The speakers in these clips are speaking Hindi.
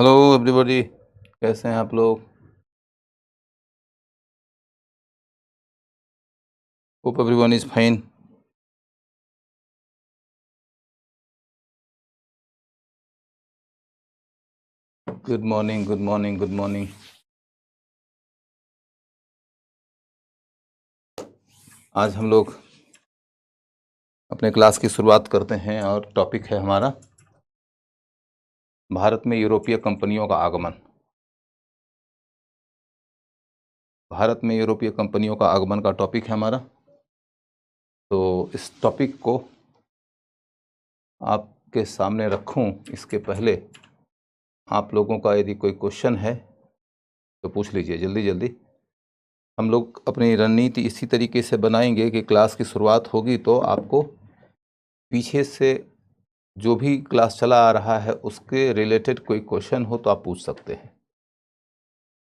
हेलो एवरीबॉडी, कैसे हैं आप लोग? Hope everyone is fine. Good morning, good morning, good morning. आज हम लोग अपने क्लास की शुरुआत करते हैं और टॉपिक है हमारा भारत में यूरोपीय कंपनियों का आगमन। भारत में यूरोपीय कंपनियों का आगमन का टॉपिक है हमारा। तो इस टॉपिक को आपके सामने रखूं इसके पहले आप लोगों का यदि कोई क्वेश्चन है तो पूछ लीजिए जल्दी जल्दी। हम लोग अपनी रणनीति इसी तरीके से बनाएंगे कि क्लास की शुरुआत होगी तो आपको पीछे से जो भी क्लास चला आ रहा है उसके रिलेटेड कोई क्वेश्चन हो तो आप पूछ सकते हैं।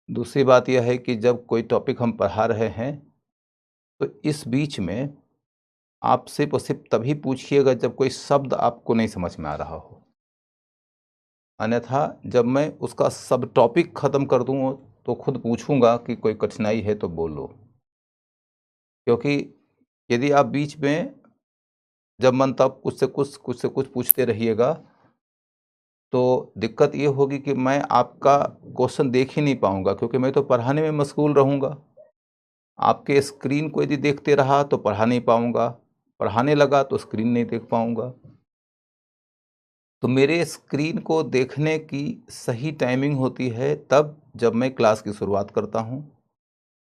दूसरी बात यह है कि जब कोई टॉपिक हम पढ़ा रहे हैं तो इस बीच में आप सिर्फ और सिर्फ तभी पूछिएगा जब कोई शब्द आपको नहीं समझ में आ रहा हो। अन्यथा जब मैं उसका सब टॉपिक ख़त्म कर दूँ तो खुद पूछूंगा कि कोई कठिनाई है तो बोलो। क्योंकि यदि आप बीच में जब मन तब कुछ से कुछ पूछते रहिएगा तो दिक्कत ये होगी कि मैं आपका क्वेश्चन देख ही नहीं पाऊँगा, क्योंकि मैं तो पढ़ाने में मशगूल रहूँगा। आपके स्क्रीन को यदि देखते रहा तो पढ़ा नहीं पाऊँगा, पढ़ाने लगा तो स्क्रीन नहीं देख पाऊँगा। तो मेरे स्क्रीन को देखने की सही टाइमिंग होती है तब जब मैं क्लास की शुरुआत करता हूँ।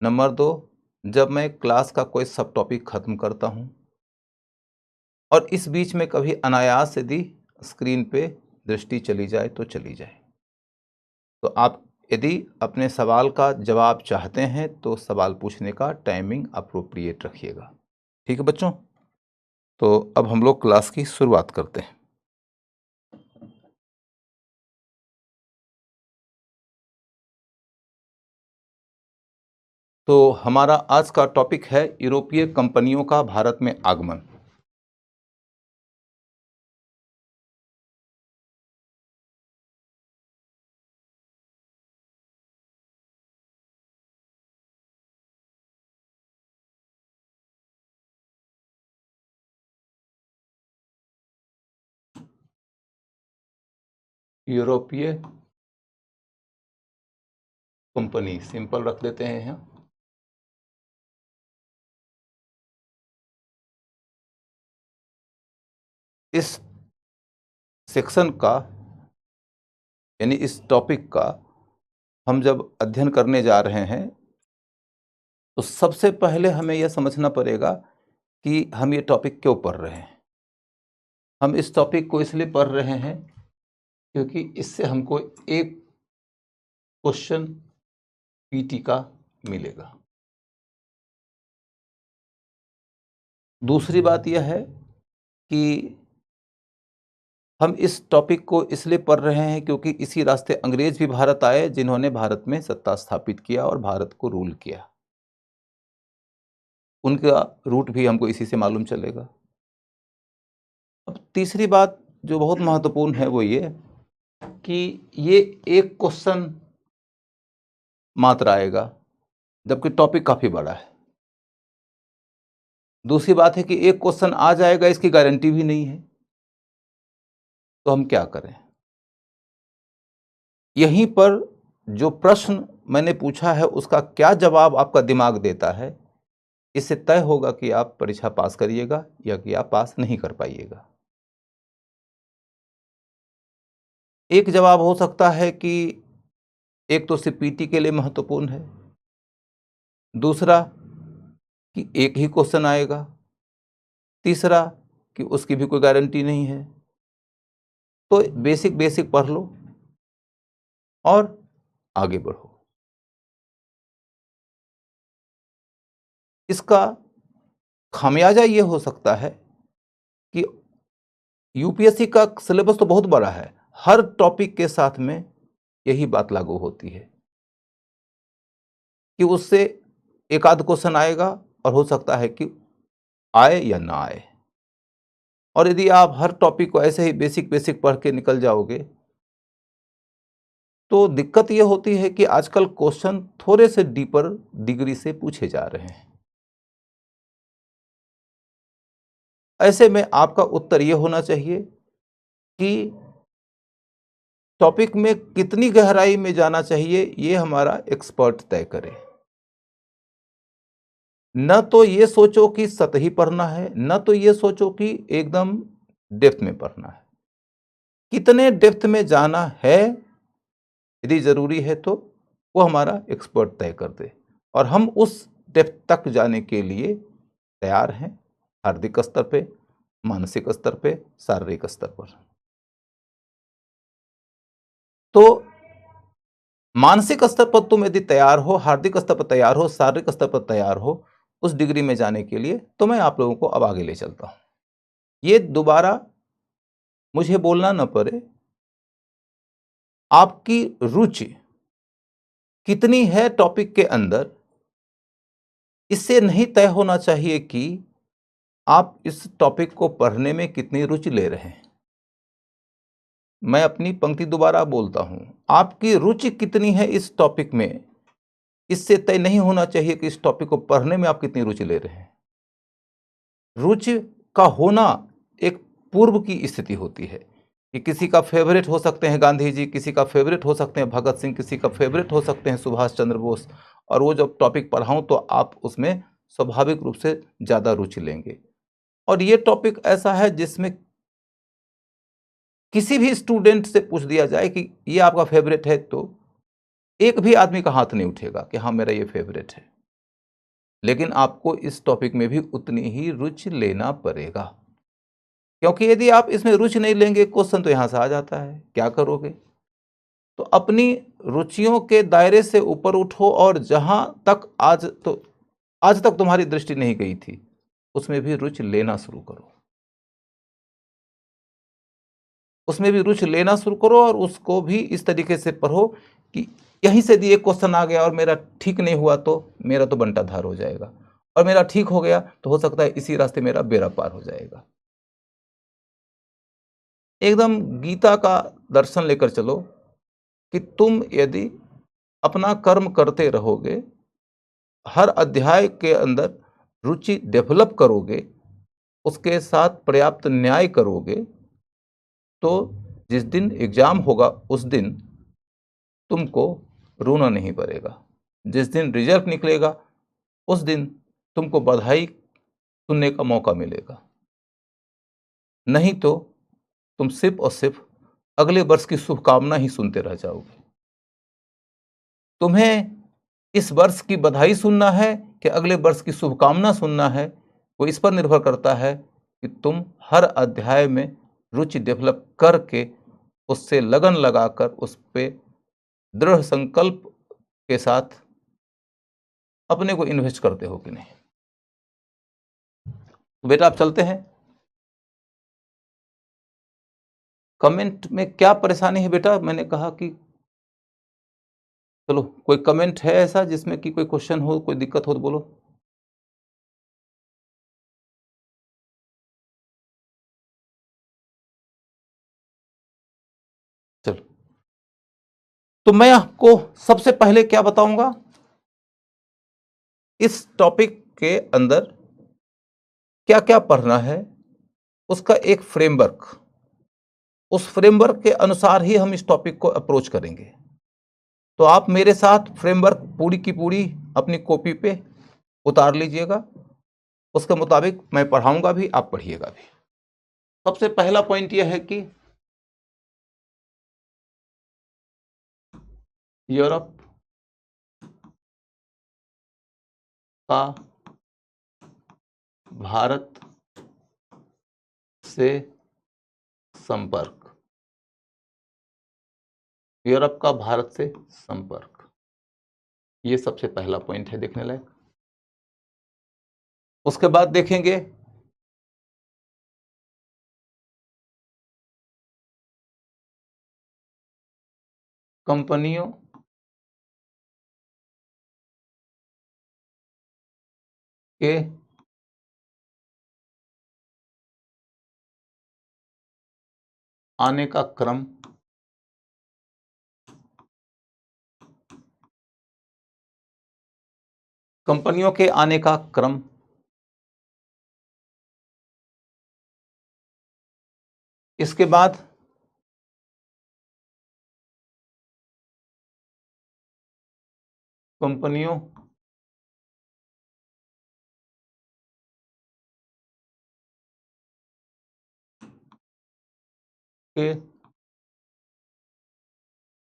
नंबर 2, जब मैं क्लास का कोई सब टॉपिक ख़त्म करता हूँ। और इस बीच में कभी अनायास यदि स्क्रीन पे दृष्टि चली जाए तो चली जाए। तो आप यदि अपने सवाल का जवाब चाहते हैं तो सवाल पूछने का टाइमिंग अप्रोप्रिएट रखिएगा। ठीक है बच्चों? तो अब हम लोग क्लास की शुरुआत करते हैं। तो हमारा आज का टॉपिक है यूरोपीय कंपनियों का भारत में आगमन। यूरोपीय कंपनी सिंपल रख देते हैं यहाँ। इस सेक्शन का यानी इस टॉपिक का हम जब अध्ययन करने जा रहे हैं तो सबसे पहले हमें यह समझना पड़ेगा कि हम ये टॉपिक क्यों पढ़ रहे हैं। हम इस टॉपिक को इसलिए पढ़ रहे हैं क्योंकि इससे हमको एक क्वेश्चन पीटी का मिलेगा। दूसरी बात यह है कि हम इस टॉपिक को इसलिए पढ़ रहे हैं क्योंकि इसी रास्ते अंग्रेज भी भारत आए जिन्होंने भारत में सत्ता स्थापित किया और भारत को रूल किया। उनका रूट भी हमको इसी से मालूम चलेगा। अब तीसरी बात जो बहुत महत्वपूर्ण है वो ये कि ये एक क्वेश्चन मात्र आएगा जबकि टॉपिक काफ़ी बड़ा है। दूसरी बात है कि एक क्वेश्चन आ जाएगा इसकी गारंटी भी नहीं है। तो हम क्या करें? यहीं पर जो प्रश्न मैंने पूछा है उसका क्या जवाब आपका दिमाग देता है, इससे तय होगा कि आप परीक्षा पास करिएगा या कि आप पास नहीं कर पाइएगा। एक जवाब हो सकता है कि एक तो सिर्फ पीटी के लिए महत्वपूर्ण है, दूसरा कि एक ही क्वेश्चन आएगा, तीसरा कि उसकी भी कोई गारंटी नहीं है। तो बेसिक बेसिक पढ़ लो और आगे बढ़ो। इसका खामियाजा ये हो सकता है कि यूपीएससी का सिलेबस तो बहुत बड़ा है, हर टॉपिक के साथ में यही बात लागू होती है कि उससे एक आध क्वेश्चन आएगा और हो सकता है कि आए या ना आए। और यदि आप हर टॉपिक को ऐसे ही बेसिक बेसिक पढ़ के निकल जाओगे तो दिक्कत ये होती है कि आजकल क्वेश्चन थोड़े से डीपर डिग्री से पूछे जा रहे हैं। ऐसे में आपका उत्तर ये होना चाहिए कि टॉपिक में कितनी गहराई में जाना चाहिए, ये हमारा एक्सपर्ट तय करे। न तो ये सोचो कि सतही पढ़ना है, न तो ये सोचो कि एकदम डेप्थ में पढ़ना है। कितने डेप्थ में जाना है, यदि ज़रूरी है तो वो हमारा एक्सपर्ट तय कर दे, और हम उस डेप्थ तक जाने के लिए तैयार हैं, हार्दिक स्तर पे, मानसिक स्तर पे, शारीरिक स्तर पर। तो मानसिक स्तर पर तुम यदि तैयार हो, हार्दिक स्तर पर तैयार हो, शारीरिक स्तर पर तैयार हो उस डिग्री में जाने के लिए, तो मैं आप लोगों को अब आगे ले चलता हूं। ये दोबारा मुझे बोलना न पड़े, आपकी रुचि कितनी है टॉपिक के अंदर, इससे नहीं तय होना चाहिए कि आप इस टॉपिक को पढ़ने में कितनी रुचि ले रहे हैं। मैं अपनी पंक्ति दोबारा बोलता हूं, आपकी रुचि कितनी है इस टॉपिक में, इससे तय नहीं होना चाहिए कि इस टॉपिक को पढ़ने में आप कितनी रुचि ले रहे हैं। रुचि का होना एक पूर्व की स्थिति होती है कि किसी का फेवरेट हो सकते हैं गांधी जी, किसी का फेवरेट हो सकते हैं भगत सिंह, किसी का फेवरेट हो सकते हैं सुभाष चंद्र बोस, और वो जब टॉपिक पढ़ाऊं तो आप उसमें स्वाभाविक रूप से ज़्यादा रुचि लेंगे। और ये टॉपिक ऐसा है जिसमें किसी भी स्टूडेंट से पूछ दिया जाए कि ये आपका फेवरेट है, तो एक भी आदमी का हाथ नहीं उठेगा कि हाँ मेरा ये फेवरेट है। लेकिन आपको इस टॉपिक में भी उतनी ही रुचि लेना पड़ेगा, क्योंकि यदि आप इसमें रुचि नहीं लेंगे, क्वेश्चन तो यहां से आ जाता है, क्या करोगे। तो अपनी रुचियों के दायरे से ऊपर उठो, और जहां तक आज तक तुम्हारी दृष्टि नहीं गई थी, उसमें भी रुचि लेना शुरू करो, उसमें भी रुचि लेना शुरू करो, और उसको भी इस तरीके से पढ़ो कि यहीं से यदि एक क्वेश्चन आ गया और मेरा ठीक नहीं हुआ तो मेरा तो बंटाधार हो जाएगा, और मेरा ठीक हो गया तो हो सकता है इसी रास्ते मेरा बेड़ा पार हो जाएगा। एकदम गीता का दर्शन लेकर चलो कि तुम यदि अपना कर्म करते रहोगे, हर अध्याय के अंदर रुचि डेवलप करोगे, उसके साथ पर्याप्त न्याय करोगे, तो जिस दिन एग्जाम होगा उस दिन तुमको रोना नहीं पड़ेगा। जिस दिन रिजल्ट निकलेगा उस दिन तुमको बधाई सुनने का मौका मिलेगा। नहीं तो तुम सिर्फ और सिर्फ अगले वर्ष की शुभकामना ही सुनते रह जाओगे। तुम्हें इस वर्ष की बधाई सुनना है कि अगले वर्ष की शुभकामना सुनना है, वो इस पर निर्भर करता है कि तुम हर अध्याय में रुचि डेवलप करके, उससे लगन लगाकर, उस पे दृढ़ संकल्प के साथ अपने को इन्वेस्ट करते हो कि नहीं। तो बेटा आप चलते हैं। कमेंट में क्या परेशानी है बेटा, मैंने कहा कि चलो कोई कमेंट है ऐसा जिसमें कि कोई क्वेश्चन हो, कोई दिक्कत हो तो बोलो। चलो, तो मैं आपको सबसे पहले क्या बताऊंगा, इस टॉपिक के अंदर क्या क्या पढ़ना है, उसका एक फ्रेमवर्क, उस फ्रेमवर्क के अनुसार ही हम इस टॉपिक को अप्रोच करेंगे। तो आप मेरे साथ फ्रेमवर्क पूरी की पूरी अपनी कॉपी पे उतार लीजिएगा, उसके मुताबिक मैं पढ़ाऊंगा भी, आप पढ़िएगा भी। सबसे पहला पॉइंट यह है कि यूरोप का भारत से संपर्क, यूरोप का भारत से संपर्क, ये सबसे पहला पॉइंट है देखने लायक। उसके बाद देखेंगे कंपनियों के आने का क्रम, कंपनियों के आने का क्रम, इसके बाद कंपनियों के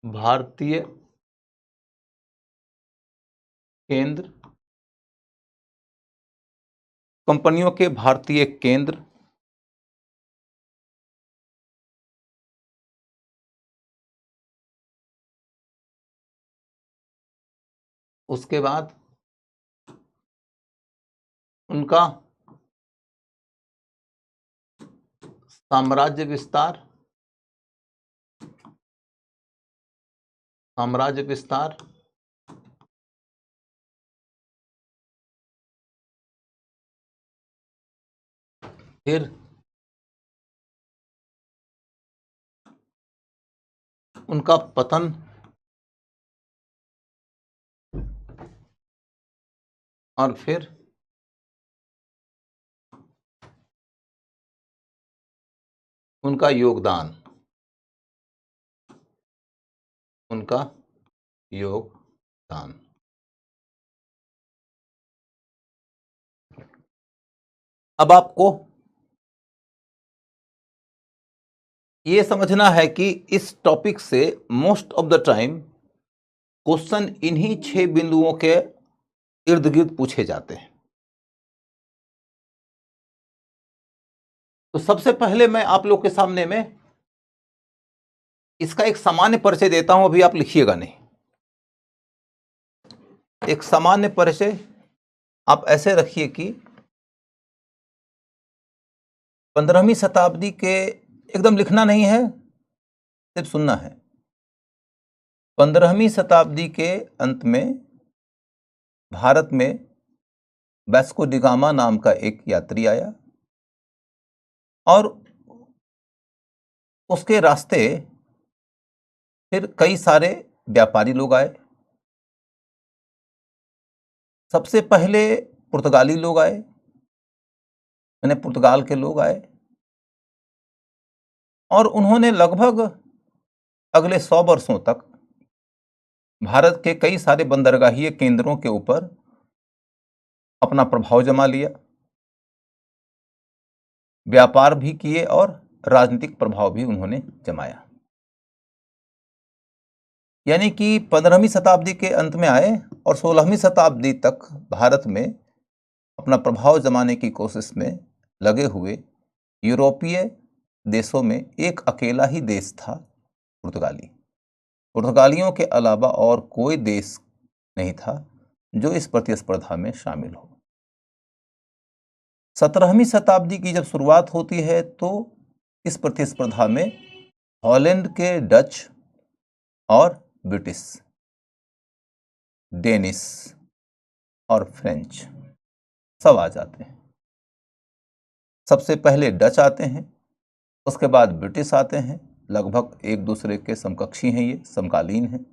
भारतीय केंद्र, कंपनियों के भारतीय केंद्र, उसके बाद उनका साम्राज्य विस्तार, साम्राज्य विस्तार, फिर उनका पतन और फिर उनका योगदान, उनका योगदान। अब आपको ये समझना है कि इस टॉपिक से most of the time question इन्हीं 6 बिंदुओं के इर्द गिर्द पूछे जाते हैं। तो सबसे पहले मैं आप लोग के सामने में इसका एक सामान्य परिचय देता हूं, अभी आप लिखिएगा नहीं। एक सामान्य परिचय आप ऐसे रखिए कि 15वीं शताब्दी के, एकदम लिखना नहीं है, सिर्फ सुनना है। 15वीं शताब्दी के अंत में भारत में वास्को डी गामा नाम का एक यात्री आया और उसके रास्ते फिर कई सारे व्यापारी लोग आए। सबसे पहले पुर्तगाली लोग आए, यानी पुर्तगाल के लोग आए, और उन्होंने लगभग अगले 100 वर्षों तक भारत के कई सारे बंदरगाहीय केंद्रों के ऊपर अपना प्रभाव जमा लिया, व्यापार भी किए और राजनीतिक प्रभाव भी उन्होंने जमाया। यानी कि 15वीं शताब्दी के अंत में आए और 16वीं शताब्दी तक भारत में अपना प्रभाव जमाने की कोशिश में लगे हुए यूरोपीय देशों में एक अकेला ही देश था, पुर्तगाली। पुर्तगालियों के अलावा और कोई देश नहीं था जो इस प्रतिस्पर्धा में शामिल हो। 17वीं शताब्दी की जब शुरुआत होती है तो इस प्रतिस्पर्धा में हॉलैंड के डच और ब्रिटिश, डेनिश और फ्रेंच सब आ जाते हैं। सबसे पहले डच आते हैं, उसके बाद ब्रिटिश आते हैं, लगभग एक दूसरे के समकक्षी हैं, ये समकालीन हैं।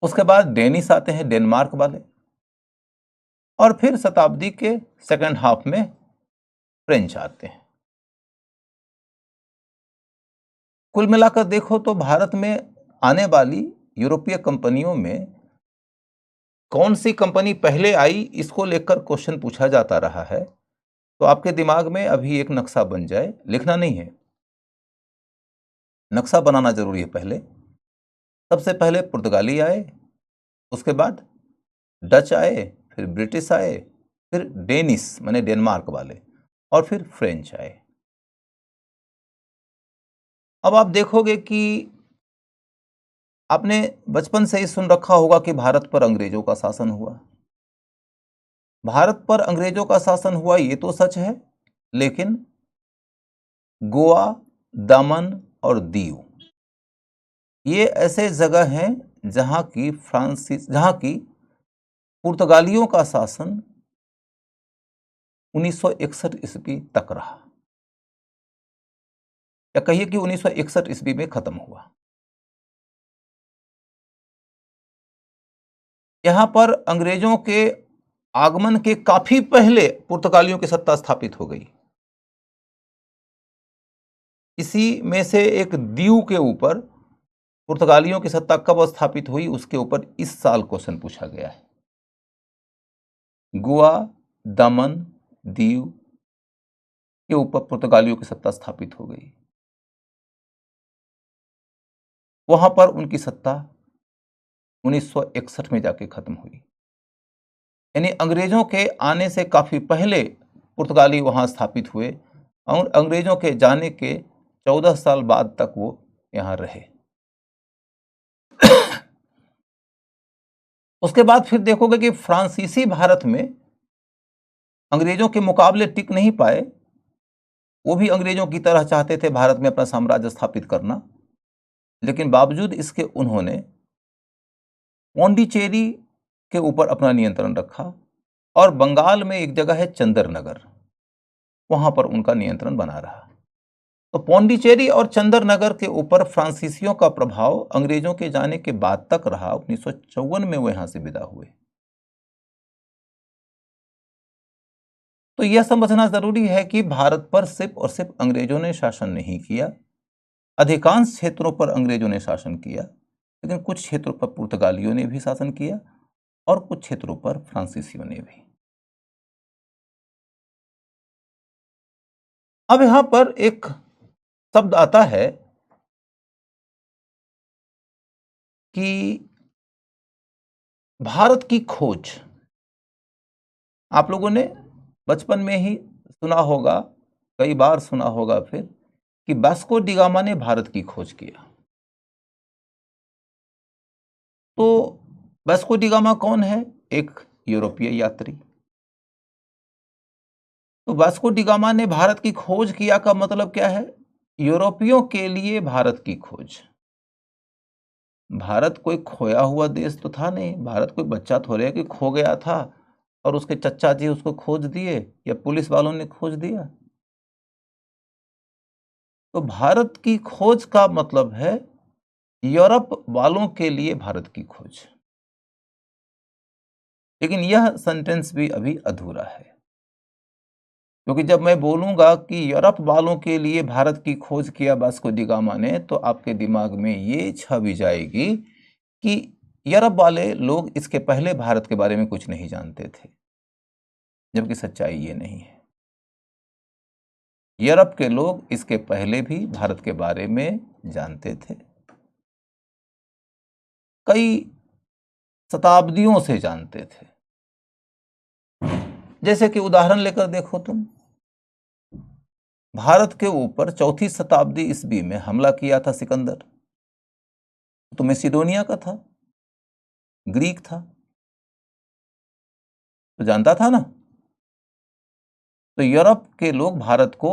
उसके बाद डेनिश आते हैं, डेनमार्क वाले, और फिर शताब्दी के सेकंड हाफ में फ्रेंच आते हैं। कुल मिलाकर देखो तो भारत में आने वाली यूरोपीय कंपनियों में कौन सी कंपनी पहले आई, इसको लेकर क्वेश्चन पूछा जाता रहा है। तो आपके दिमाग में अभी एक नक्शा बन जाए, लिखना नहीं है, नक्शा बनाना जरूरी है। पहले सबसे पहले पुर्तगाली आए, उसके बाद डच आए, फिर ब्रिटिश आए, फिर डेनिश माने डेनमार्क वाले, और फिर फ्रेंच आए। अब आप देखोगे कि आपने बचपन से ही सुन रखा होगा कि भारत पर अंग्रेजों का शासन हुआ। भारत पर अंग्रेजों का शासन हुआ ये तो सच है, लेकिन गोवा, दमन और दीव ये ऐसे जगह हैं जहां की पुर्तगालियों का शासन 1961 ईस्वी तक रहा, या कहिए कि 1961 ईस्वी में खत्म हुआ। यहाँ पर अंग्रेजों के आगमन के काफी पहले पुर्तगालियों की सत्ता स्थापित हो गई। इसी में से एक दीव के ऊपर पुर्तगालियों की सत्ता कब स्थापित हुई, उसके ऊपर इस साल क्वेश्चन पूछा गया है। गोवा, दमन, दीव के ऊपर पुर्तगालियों की सत्ता स्थापित हो गई। वहां पर उनकी सत्ता 1961 में जाके खत्म हुई। यानी अंग्रेजों के आने से काफी पहले पुर्तगाली वहां स्थापित हुए और अंग्रेजों के जाने के 14 साल बाद तक वो यहां रहे। उसके बाद फिर देखोगे कि फ्रांसीसी भारत में अंग्रेजों के मुकाबले टिक नहीं पाए। वो भी अंग्रेजों की तरह चाहते थे भारत में अपना साम्राज्य स्थापित करना, लेकिन बावजूद इसके उन्होंने पौंडीचेरी के ऊपर अपना नियंत्रण रखा और बंगाल में एक जगह है चंदरनगर, वहां पर उनका नियंत्रण बना रहा। तो पौंडीचेरी और चंदरनगर के ऊपर फ्रांसीसियों का प्रभाव अंग्रेजों के जाने के बाद तक रहा। 1954 में वो यहां से विदा हुए। तो यह समझना जरूरी है कि भारत पर सिर्फ और सिर्फ अंग्रेजों ने शासन नहीं किया। अधिकांश क्षेत्रों पर अंग्रेजों ने शासन किया, लेकिन कुछ क्षेत्रों पर पुर्तगालियों ने भी शासन किया और कुछ क्षेत्रों पर फ्रांसीसियों ने भी। अब यहां पर एक शब्द आता है कि भारत की खोज। आप लोगों ने बचपन में ही सुना होगा, कई बार सुना होगा फिर, कि वास्को डी गामा ने भारत की खोज किया। तो वास्को डी गामा कौन है? एक यूरोपीय यात्री। तो वास्को डी गामा ने भारत की खोज किया का मतलब क्या है? यूरोपियों के लिए भारत की खोज। भारत कोई खोया हुआ देश तो था नहीं, भारत कोई बच्चा थोड़े है कि खो गया था और उसके चचा जी उसको खोज दिए या पुलिस वालों ने खोज दिया। तो भारत की खोज का मतलब है यूरोप वालों के लिए भारत की खोज। लेकिन यह सेंटेंस भी अभी अधूरा है, क्योंकि जब मैं बोलूंगा कि यूरोप वालों के लिए भारत की खोज किया वास्को डी गामा ने, तो आपके दिमाग में ये छवि जाएगी कि यूरोप वाले लोग इसके पहले भारत के बारे में कुछ नहीं जानते थे, जबकि सच्चाई ये नहीं है। यूरोप के लोग इसके पहले भी भारत के बारे में जानते थे, कई शताब्दियों से जानते थे। जैसे कि उदाहरण लेकर देखो तुम, भारत के ऊपर 4वीं शताब्दी ईस्वी में हमला किया था सिकंदर। तो मैसिडोनिया का था, ग्रीक था, तो जानता था ना। तो यूरोप के लोग भारत को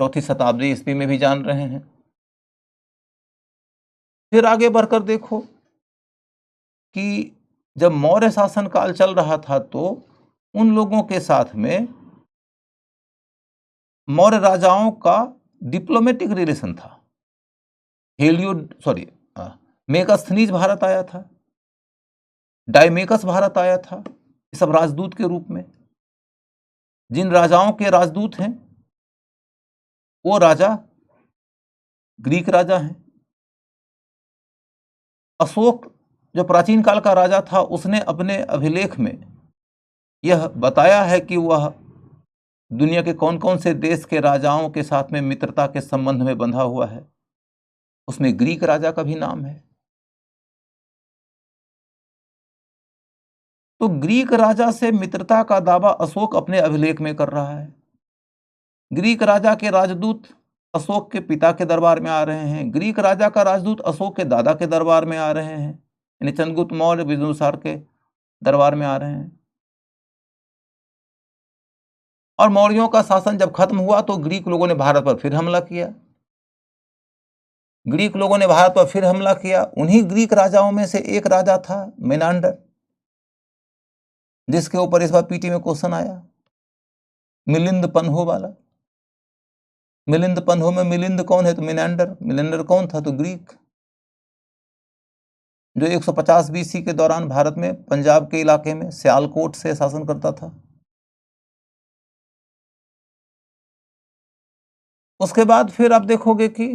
4वीं शताब्दी ईस्वी में भी जान रहे हैं। फिर आगे बढ़कर देखो कि जब मौर्य शासन काल चल रहा था, तो उन लोगों के साथ में मौर्य राजाओं का डिप्लोमेटिक रिलेशन था। मेगास्थनीज भारत आया था, डायमेकस भारत आया था, ये सब राजदूत के रूप में। जिन राजाओं के राजदूत हैं वो राजा ग्रीक राजा हैं। अशोक जो प्राचीन काल का राजा था, उसने अपने अभिलेख में यह बताया है कि वह दुनिया के कौन कौन से देश के राजाओं के साथ में मित्रता के संबंध में बंधा हुआ है। उसमें ग्रीक राजा का भी नाम है। तो ग्रीक राजा से मित्रता का दावा अशोक अपने अभिलेख में कर रहा है। ग्रीक राजा के राजदूत अशोक के पिता के दरबार में आ रहे हैं, ग्रीक राजा का राजदूत अशोक के दादा के दरबार में आ रहे हैं, यानी चंद्रगुप्त मौर्य बिंदुसार के दरबार में आ रहे हैं। और मौर्यों का शासन जब खत्म हुआ तो ग्रीक लोगों ने भारत पर फिर हमला किया। ग्रीक लोगों ने भारत पर फिर हमला किया। उन्हीं ग्रीक राजाओं में से एक राजा था मेनांडर, जिसके ऊपर इस बार पीटी में क्वेश्चन आया, मिलिंद पन्हो वाला। मिलिंद पन्हो में मिलिंद कौन है? तो मेनांडर। मिलिंडर कौन था? तो ग्रीक। जो 150 बीसी के दौरान भारत में पंजाब के इलाके में सियालकोट से शासन करता था। उसके बाद फिर आप देखोगे कि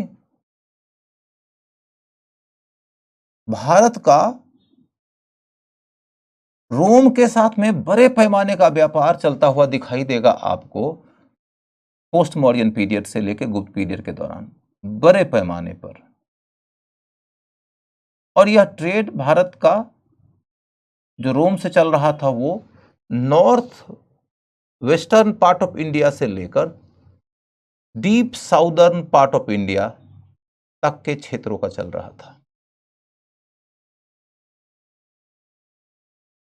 भारत का रोम के साथ में बड़े पैमाने का व्यापार चलता हुआ दिखाई देगा आपको पोस्ट मॉडर्न पीरियड से लेकर गुप्त पीरियड के दौरान बड़े पैमाने पर। और यह ट्रेड भारत का जो रोम से चल रहा था वो north western part of India से लेकर deep southern part of India तक के क्षेत्रों का चल रहा था।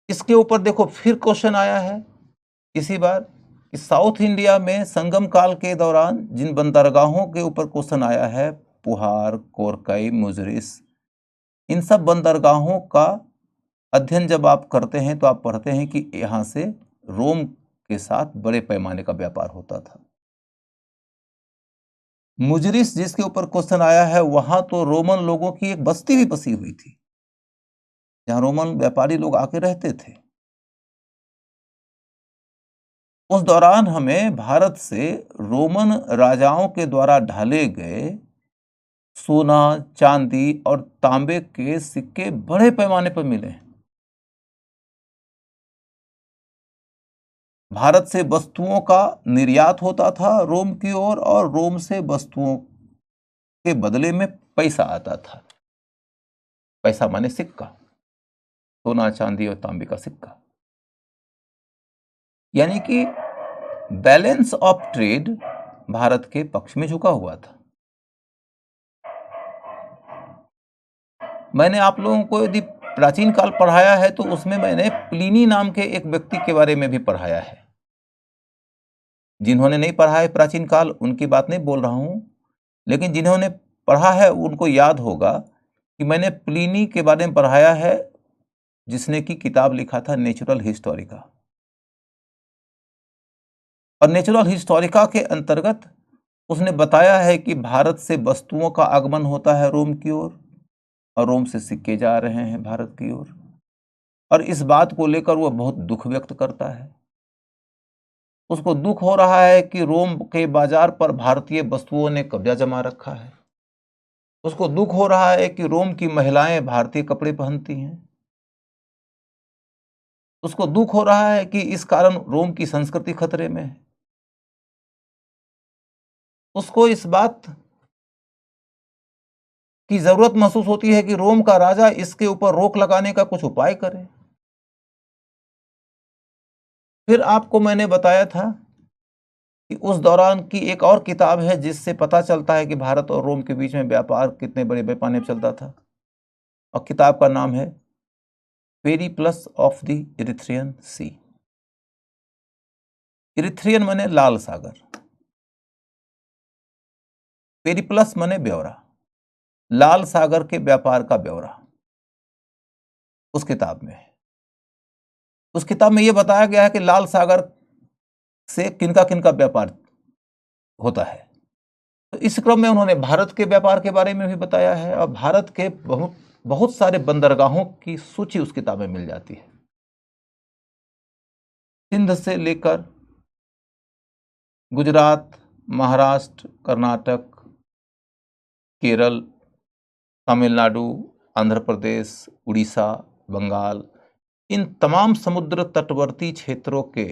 इसके ऊपर देखो फिर क्वेश्चन आया है इसी बार कि साउथ इंडिया में संगम काल के दौरान जिन बंदरगाहों के ऊपर क्वेश्चन आया है, पुहार, कोरकई, मुजरिस, इन सब बंदरगाहों का अध्ययन जब आप करते हैं तो आप पढ़ते हैं कि यहां से रोम के साथ बड़े पैमाने का व्यापार होता था। मुजरिस जिसके ऊपर क्वेश्चन आया है, वहां तो रोमन लोगों की एक बस्ती भी बसी हुई थी जहां रोमन व्यापारी लोग आके रहते थे। उस दौरान हमें भारत से रोमन राजाओं के द्वारा ढाले गए सोना, चांदी और तांबे के सिक्के बड़े पैमाने पर मिले। भारत से वस्तुओं का निर्यात होता था रोम की ओर और रोम से वस्तुओं के बदले में पैसा आता था। पैसा माने सिक्का, सोना, चांदी और तांबे का सिक्का। यानी कि बैलेंस ऑफ ट्रेड भारत के पक्ष में झुका हुआ था। मैंने आप लोगों को यदि प्राचीन काल पढ़ाया है तो उसमें मैंने प्लिनी नाम के एक व्यक्ति के बारे में भी पढ़ाया है। जिन्होंने नहीं पढ़ा है प्राचीन काल उनकी बात नहीं बोल रहा हूं, लेकिन जिन्होंने पढ़ा है उनको याद होगा कि मैंने प्लिनी के बारे में पढ़ाया है, जिसने की किताब लिखा था नेचुरल हिस्टोरिका। और नेचुरल हिस्टोरिका के अंतर्गत उसने बताया है कि भारत से वस्तुओं का आगमन होता है रोम की ओर और रोम से सिक्के जा रहे हैं भारत की ओर। और इस बात को लेकर वह बहुत दुख व्यक्त करता है। उसको दुख हो रहा है कि रोम के बाजार पर भारतीय वस्तुओं ने कब्जा जमा रखा है। उसको दुख हो रहा है कि रोम की महिलाएं भारतीय कपड़े पहनती हैं। उसको दुख हो रहा है कि इस कारण रोम की संस्कृति खतरे में है। उसको इस बात की जरूरत महसूस होती है कि रोम का राजा इसके ऊपर रोक लगाने का कुछ उपाय करे। फिर आपको मैंने बताया था कि उस दौरान की एक और किताब है जिससे पता चलता है कि भारत और रोम के बीच में व्यापार कितने बड़े पैमाने पर चलता था, और किताब का नाम है Periplus of the Erythraean Sea. Erythraean माने लाल सागर, पेरिप्लस माने ब्यौरा, लाल सागर के व्यापार का ब्यौरा उस किताब में है। उस किताब में यह बताया गया है कि लाल सागर से किनका किनका व्यापार होता है। तो इस क्रम में उन्होंने भारत के व्यापार के बारे में भी बताया है, और भारत के बहुत बहुत सारे बंदरगाहों की सूची उस किताब में मिल जाती है। सिंध से लेकर गुजरात, महाराष्ट्र, कर्नाटक, केरल, तमिलनाडु, आंध्र प्रदेश, उड़ीसा, बंगाल, इन तमाम समुद्र तटवर्ती क्षेत्रों के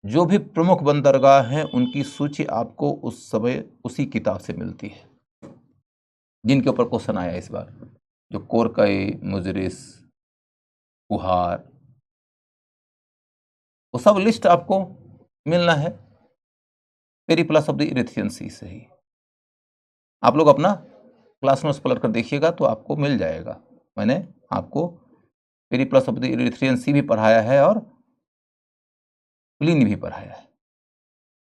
जो भी प्रमुख बंदरगाह हैं उनकी सूची आपको उस समय उसी किताब से मिलती है, जिनके ऊपर क्वेश्चन आया इस बार, जो कोरकई, मुजरिस, पुहार, वो सब लिस्ट आपको मिलना है पेरिप्लस ऑफ द इरिथ्रियन सी से ही। आप लोग अपना क्लास नोट्स पलट कर देखिएगा तो आपको मिल जाएगा। मैंने आपको पेरिप्लस ऑफ द इरिथ्रियन सी भी पढ़ाया है और प्लिनी भी पढ़ाया है।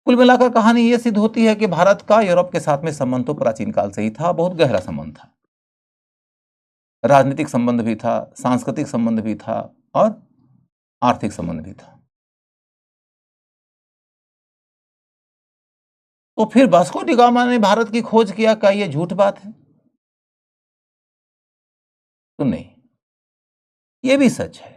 कुल मिलाकर कहानी यह सिद्ध होती है कि भारत का यूरोप के साथ में संबंध तो प्राचीन काल से ही था, बहुत गहरा संबंध था। राजनीतिक संबंध भी था, सांस्कृतिक संबंध भी था और आर्थिक संबंध भी था। तो फिर वास्को डी गामा ने भारत की खोज किया, क्या यह झूठ बात है? तो नहीं, ये भी सच है।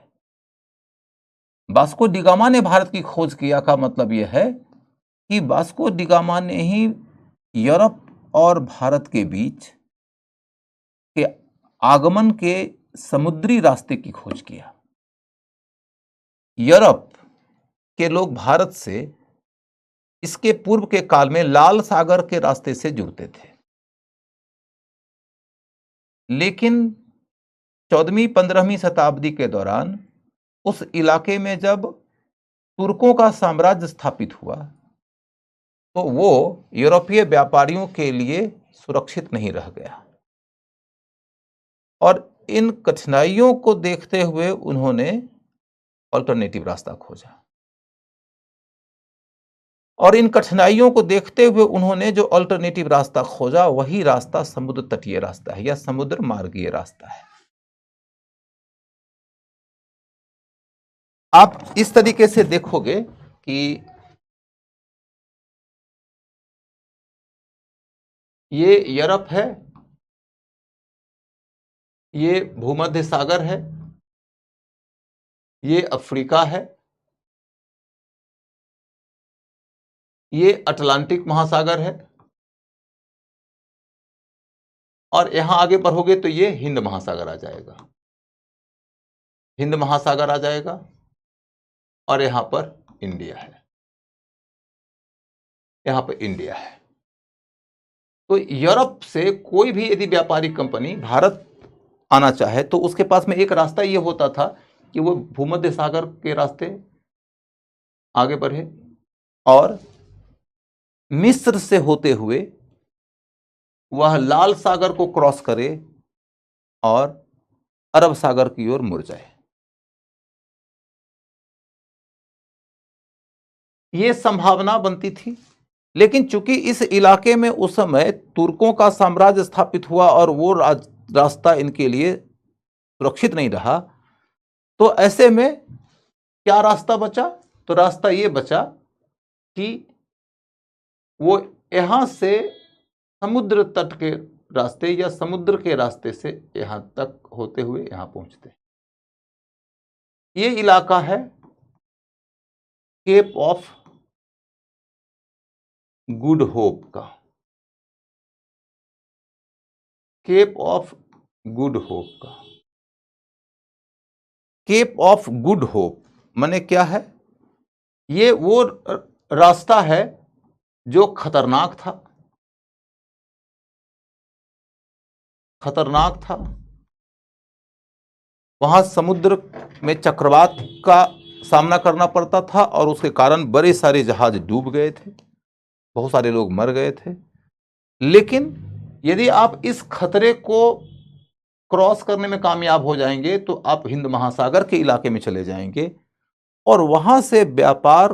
वास्को डी गामा ने भारत की खोज किया का मतलब यह है कि वास्को डी गामा ने ही यूरोप और भारत के बीच के आगमन के समुद्री रास्ते की खोज किया। यूरोप के लोग भारत से इसके पूर्व के काल में लाल सागर के रास्ते से जुड़ते थे, लेकिन 14वीं 15वीं शताब्दी के दौरान उस इलाके में जब तुर्कों का साम्राज्य स्थापित हुआ तो वो यूरोपीय व्यापारियों के लिए सुरक्षित नहीं रह गया और इन कठिनाइयों को देखते हुए उन्होंने अल्टरनेटिव रास्ता खोजा। और इन कठिनाइयों को देखते हुए उन्होंने जो अल्टरनेटिव रास्ता खोजा वही रास्ता समुद्र तटीय रास्ता है या समुद्र मार्गीय रास्ता है। आप इस तरीके से देखोगे कि ये यूरोप है, ये भूमध्य सागर है, ये अफ्रीका है, ये अटलांटिक महासागर है और यहां आगे बढ़ोगे तो ये हिंद महासागर आ जाएगा, हिंद महासागर आ जाएगा और यहां पर इंडिया है, यहां पर इंडिया है। तो यूरोप से कोई भी यदि व्यापारिक कंपनी भारत आना चाहे तो उसके पास में एक रास्ता ये होता था कि वो भूमध्य सागर के रास्ते आगे बढ़े और मिस्र से होते हुए वह लाल सागर को क्रॉस करे और अरब सागर की ओर मुड़ जाए। ये संभावना बनती थी, लेकिन चूंकि इस इलाके में उस समय तुर्कों का साम्राज्य स्थापित हुआ और वो रास्ता इनके लिए सुरक्षित नहीं रहा, तो ऐसे में क्या रास्ता बचा? तो रास्ता ये बचा कि वो यहां से समुद्र तट के रास्ते या समुद्र के रास्ते से यहां तक होते हुए यहां पहुंचते। ये इलाका है केप ऑफ गुड होप का, केप ऑफ गुड होप का। केप ऑफ गुड होप माने क्या है? ये वो रास्ता है जो खतरनाक था, खतरनाक था। वहां समुद्र में चक्रवात का सामना करना पड़ता था और उसके कारण बड़े सारे जहाज डूब गए थे, बहुत सारे लोग मर गए थे। लेकिन यदि आप इस खतरे को क्रॉस करने में कामयाब हो जाएंगे तो आप हिंद महासागर के इलाके में चले जाएंगे और वहां से व्यापार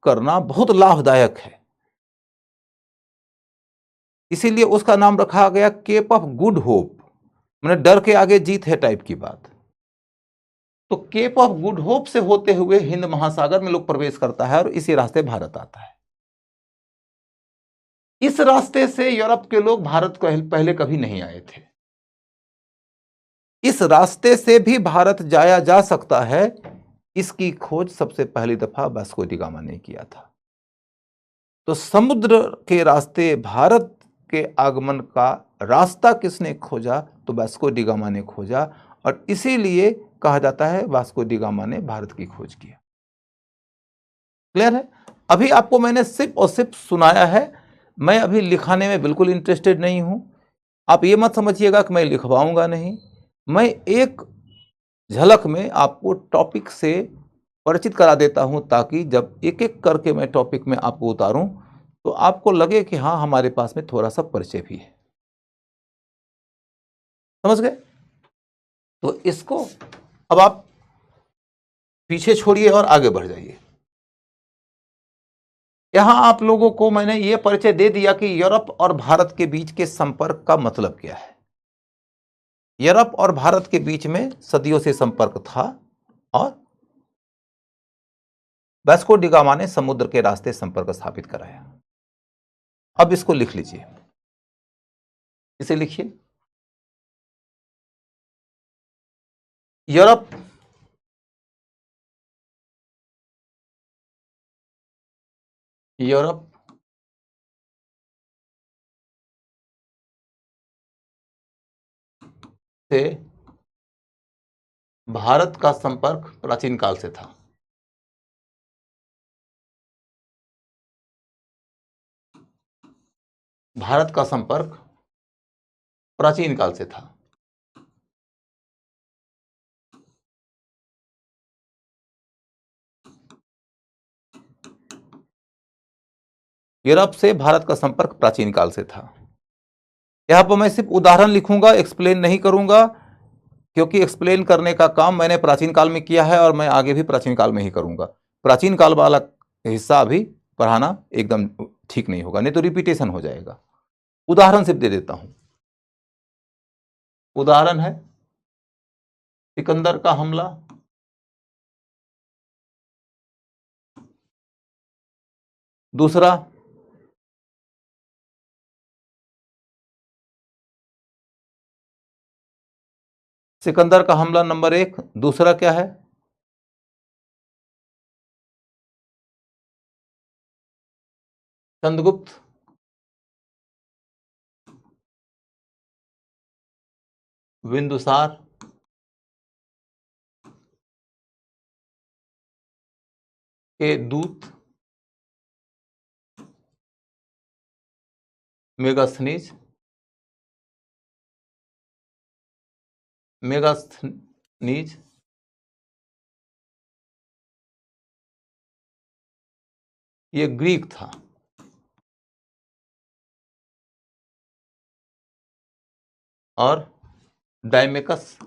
करना बहुत लाभदायक है। इसीलिए उसका नाम रखा गया केप ऑफ गुड होप, मैंने डर के आगे जीत है टाइप की बात। तो केप ऑफ गुड होप से होते हुए हिंद महासागर में लोग प्रवेश करता है और इसी रास्ते भारत आता है। इस रास्ते से यूरोप के लोग भारत को पहले कभी नहीं आए थे। इस रास्ते से भी भारत जाया जा सकता है, इसकी खोज सबसे पहली दफा वास्को डी गामा ने किया था। तो समुद्र के रास्ते भारत के आगमन का रास्ता किसने खोजा? तो वास्को डी गामा ने खोजा और इसीलिए कहा जाता है वास्को डी गामा ने भारत की खोज की। क्लियर है? अभी आपको मैंने सिर्फ और सिर्फ सुनाया है, मैं अभी लिखाने में बिल्कुल इंटरेस्टेड नहीं हूं। आप ये मत समझिएगा कि मैं लिखवाऊंगा नहीं, मैं एक झलक में आपको टॉपिक से परिचित करा देता हूं ताकि जब एक एक करके मैं टॉपिक में आपको उतारूं तो आपको लगे कि हाँ हमारे पास में थोड़ा सा परिचय भी है। समझ गए? तो इसको अब आप पीछे छोड़िए और आगे बढ़ जाइए। यहां आप लोगों को मैंने यह परिचय दे दिया कि यूरोप और भारत के बीच के संपर्क का मतलब क्या है। यूरोप और भारत के बीच में सदियों से संपर्क था और वास्को डी गामा ने समुद्र के रास्ते संपर्क स्थापित कराया। अब इसको लिख लीजिए, इसे लिखिए। यूरोप यूरोप से भारत का संपर्क प्राचीन काल से था। भारत का संपर्क प्राचीन काल से था। यूरोप से भारत का संपर्क प्राचीन काल से था। यहां पर मैं सिर्फ उदाहरण लिखूंगा, एक्सप्लेन नहीं करूंगा, क्योंकि एक्सप्लेन करने का काम मैंने प्राचीन काल में किया है और मैं आगे भी प्राचीन काल में ही करूंगा। प्राचीन काल वाला हिस्सा अभी पढ़ाना एकदम ठीक नहीं होगा, नहीं तो रिपीटेशन हो जाएगा। उदाहरण सिर्फ दे देता हूं। उदाहरण है सिकंदर का हमला, दूसरा सिकंदर का हमला नंबर 1, दूसरा क्या है? चंद्रगुप्त बिंदुसार के दूत मेगास्थनीज ये ग्रीक था। और डायमेकस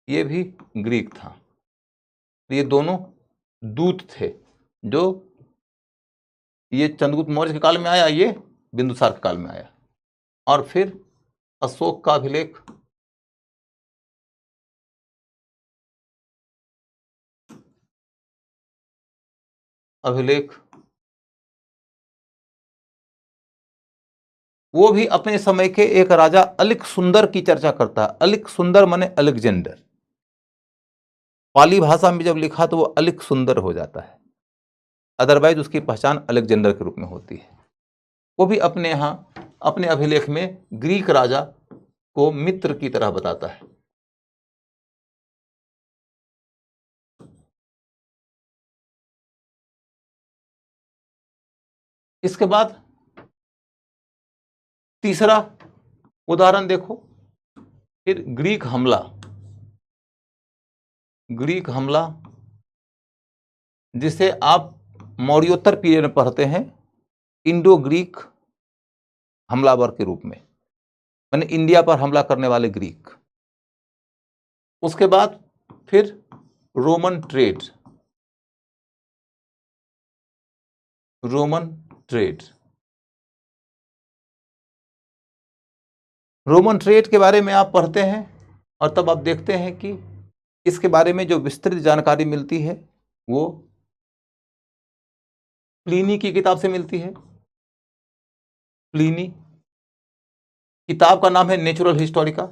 ये भी ग्रीक था। ये दोनों दूत थे, जो ये चंद्रगुप्त मौर्य के काल में आया, ये बिंदुसार के काल में आया। और फिर अशोक का अभिलेख वो भी अपने समय के एक राजा अलिक सुंदर की चर्चा करता है। अलिक सुंदर माने अलेक्जेंडर। पाली भाषा में जब लिखा तो वो अलिक सुंदर हो जाता है, अदरवाइज उसकी पहचान अलेक्जेंडर के रूप में होती है। वो भी अपने यहां अपने अभिलेख में ग्रीक राजा को मित्र की तरह बताता है। इसके बाद तीसरा उदाहरण देखो, फिर ग्रीक हमला जिसे आप मौर्योत्तर पीरियड में पढ़ते हैं इंडो ग्रीक हमलावर के रूप में, माने इंडिया पर हमला करने वाले ग्रीक। उसके बाद फिर रोमन ट्रेड रोमन ट्रेड के बारे में आप पढ़ते हैं और तब आप देखते हैं कि इसके बारे में जो विस्तृत जानकारी मिलती है वो प्लिनी की किताब से मिलती है। प्लिनी किताब का नाम है नेचुरल हिस्टोरिका।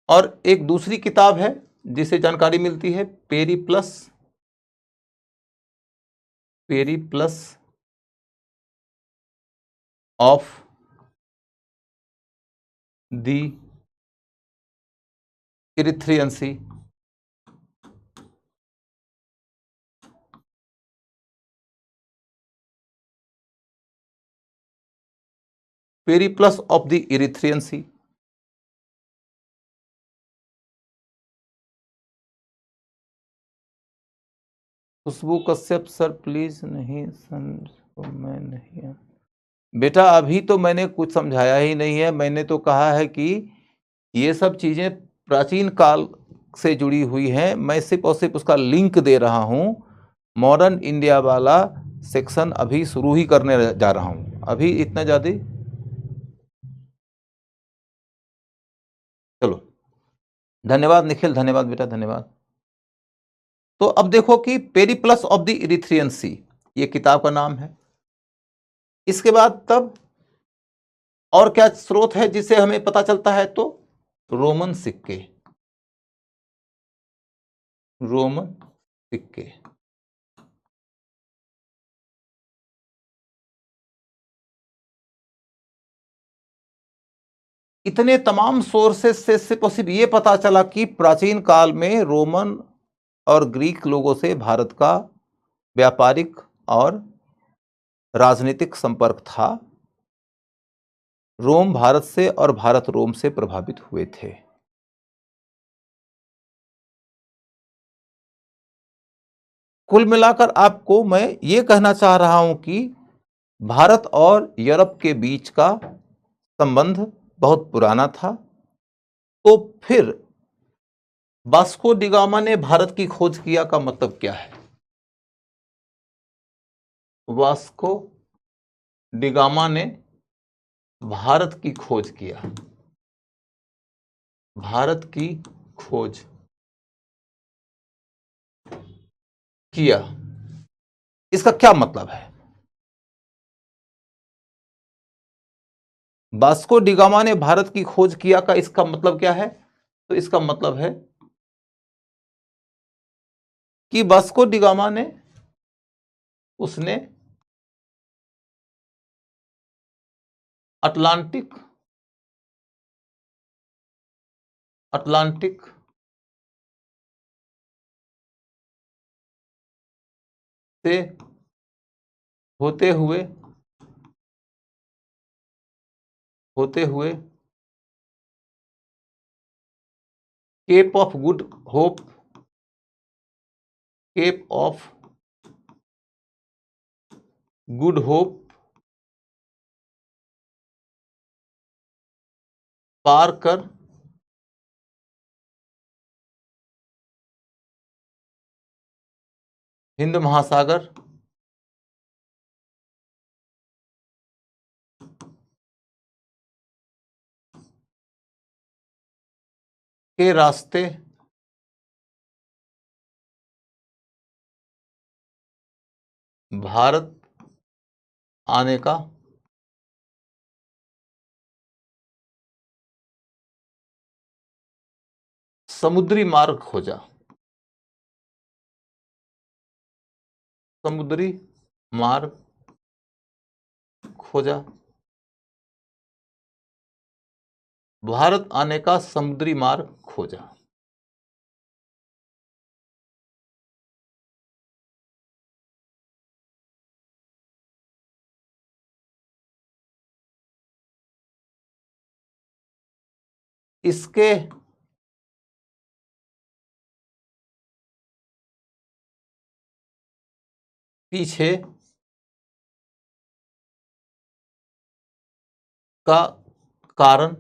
और एक दूसरी किताब है जिसे जानकारी मिलती है Periplus of the Erythraean Sea. Periplus of the Erythraean Sea. Khushbu Kashyap sir please नहीं मैं नहीं। बेटा अभी तो मैंने कुछ समझाया ही नहीं है। मैंने तो कहा है कि ये सब चीजें प्राचीन काल से जुड़ी हुई हैं। मैं सिर्फ और सिर्फ उसका लिंक दे रहा हूं। मॉडर्न इंडिया वाला सेक्शन अभी शुरू ही करने जा रहा हूं। अभी इतना ज़्यादा धन्यवाद निखिल, धन्यवाद बेटा, धन्यवाद। तो अब देखो कि पेरिप्लस ऑफ द इरिथ्रियन सी, ये किताब का नाम है। इसके बाद तब और क्या स्रोत है जिसे हमें पता चलता है? तो रोमन सिक्के, रोमन सिक्के। इतने तमाम सोर्सेस से सिर्फ ये पता चला कि प्राचीन काल में रोमन और ग्रीक लोगों से भारत का व्यापारिक और राजनीतिक संपर्क था। रोम भारत से और भारत रोम से प्रभावित हुए थे। कुल मिलाकर आपको मैं ये कहना चाह रहा हूं कि भारत और यूरोप के बीच का संबंध बहुत पुराना था। तो फिर वास्को डी गामा ने भारत की खोज किया का मतलब क्या है? वास्को डी गामा ने भारत की खोज किया, भारत की खोज किया, इसका क्या मतलब है? वास्को डी गामा ने भारत की खोज किया का इसका मतलब क्या है? तो इसका मतलब है कि वास्को डी गामा ने उसने अटलांटिक से होते हुए Cape of Good Hope, Cape of Good Hope पार कर हिंद महासागर के रास्ते भारत आने का समुद्री मार्ग खोजा, समुद्री मार्ग खोजा, भारत आने का समुद्री मार्ग खोजा। इसके पीछे का कारण,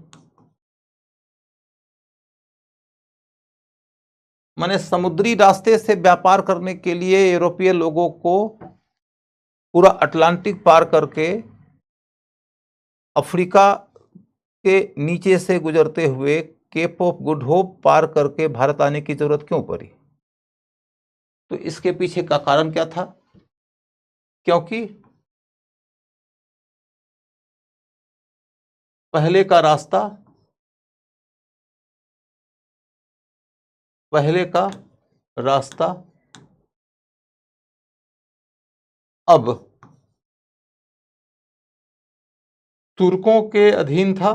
माने समुद्री रास्ते से व्यापार करने के लिए यूरोपीय लोगों को पूरा अटलांटिक पार करके अफ्रीका के नीचे से गुजरते हुए केप ऑफ गुड होप पार करके भारत आने की जरूरत क्यों पड़ी? तो इसके पीछे का कारण क्या था? क्योंकि पहले का रास्ता अब तुर्कों के अधीन था,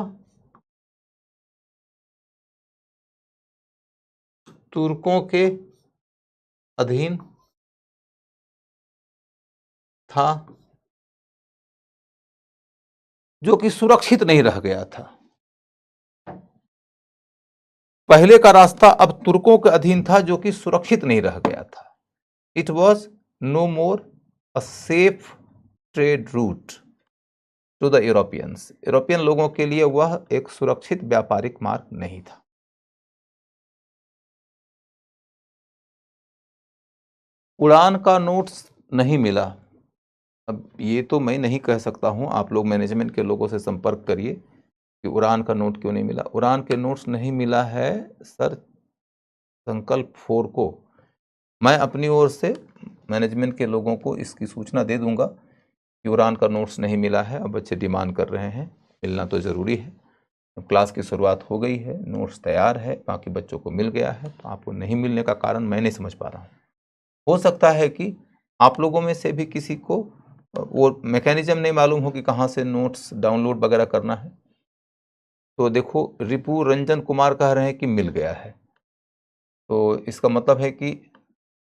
तुर्कों के अधीन था, जो कि सुरक्षित नहीं रह गया था। पहले का रास्ता अब तुर्कों के अधीन था, जो कि सुरक्षित नहीं रह गया था। It was no more a safe trade route to the Europeans. European लोगों के लिए वह एक सुरक्षित व्यापारिक मार्ग नहीं था। उड़ान का नोट्स नहीं मिला। अब ये तो मैं नहीं कह सकता हूं, आप लोग मैनेजमेंट के लोगों से संपर्क करिए कि उड़ान का नोट क्यों नहीं मिला। उड़ान के नोट्स नहीं मिला है सर, संकल्प 4 को मैं अपनी ओर से मैनेजमेंट के लोगों को इसकी सूचना दे दूंगा कि उड़ान का नोट्स नहीं मिला है। अब बच्चे डिमांड कर रहे हैं, मिलना तो ज़रूरी है। अब क्लास की शुरुआत हो गई है, नोट्स तैयार है, बाकी बच्चों को मिल गया है, तो आपको नहीं मिलने का कारण मैं नहीं समझ पा रहा हूँ। हो सकता है कि आप लोगों में से भी किसी को वो मैकेनिज्म नहीं मालूम हो कि कहाँ से नोट्स डाउनलोड वगैरह करना है। तो देखो, रिपु रंजन कुमार कह रहे हैं कि मिल गया है, तो इसका मतलब है कि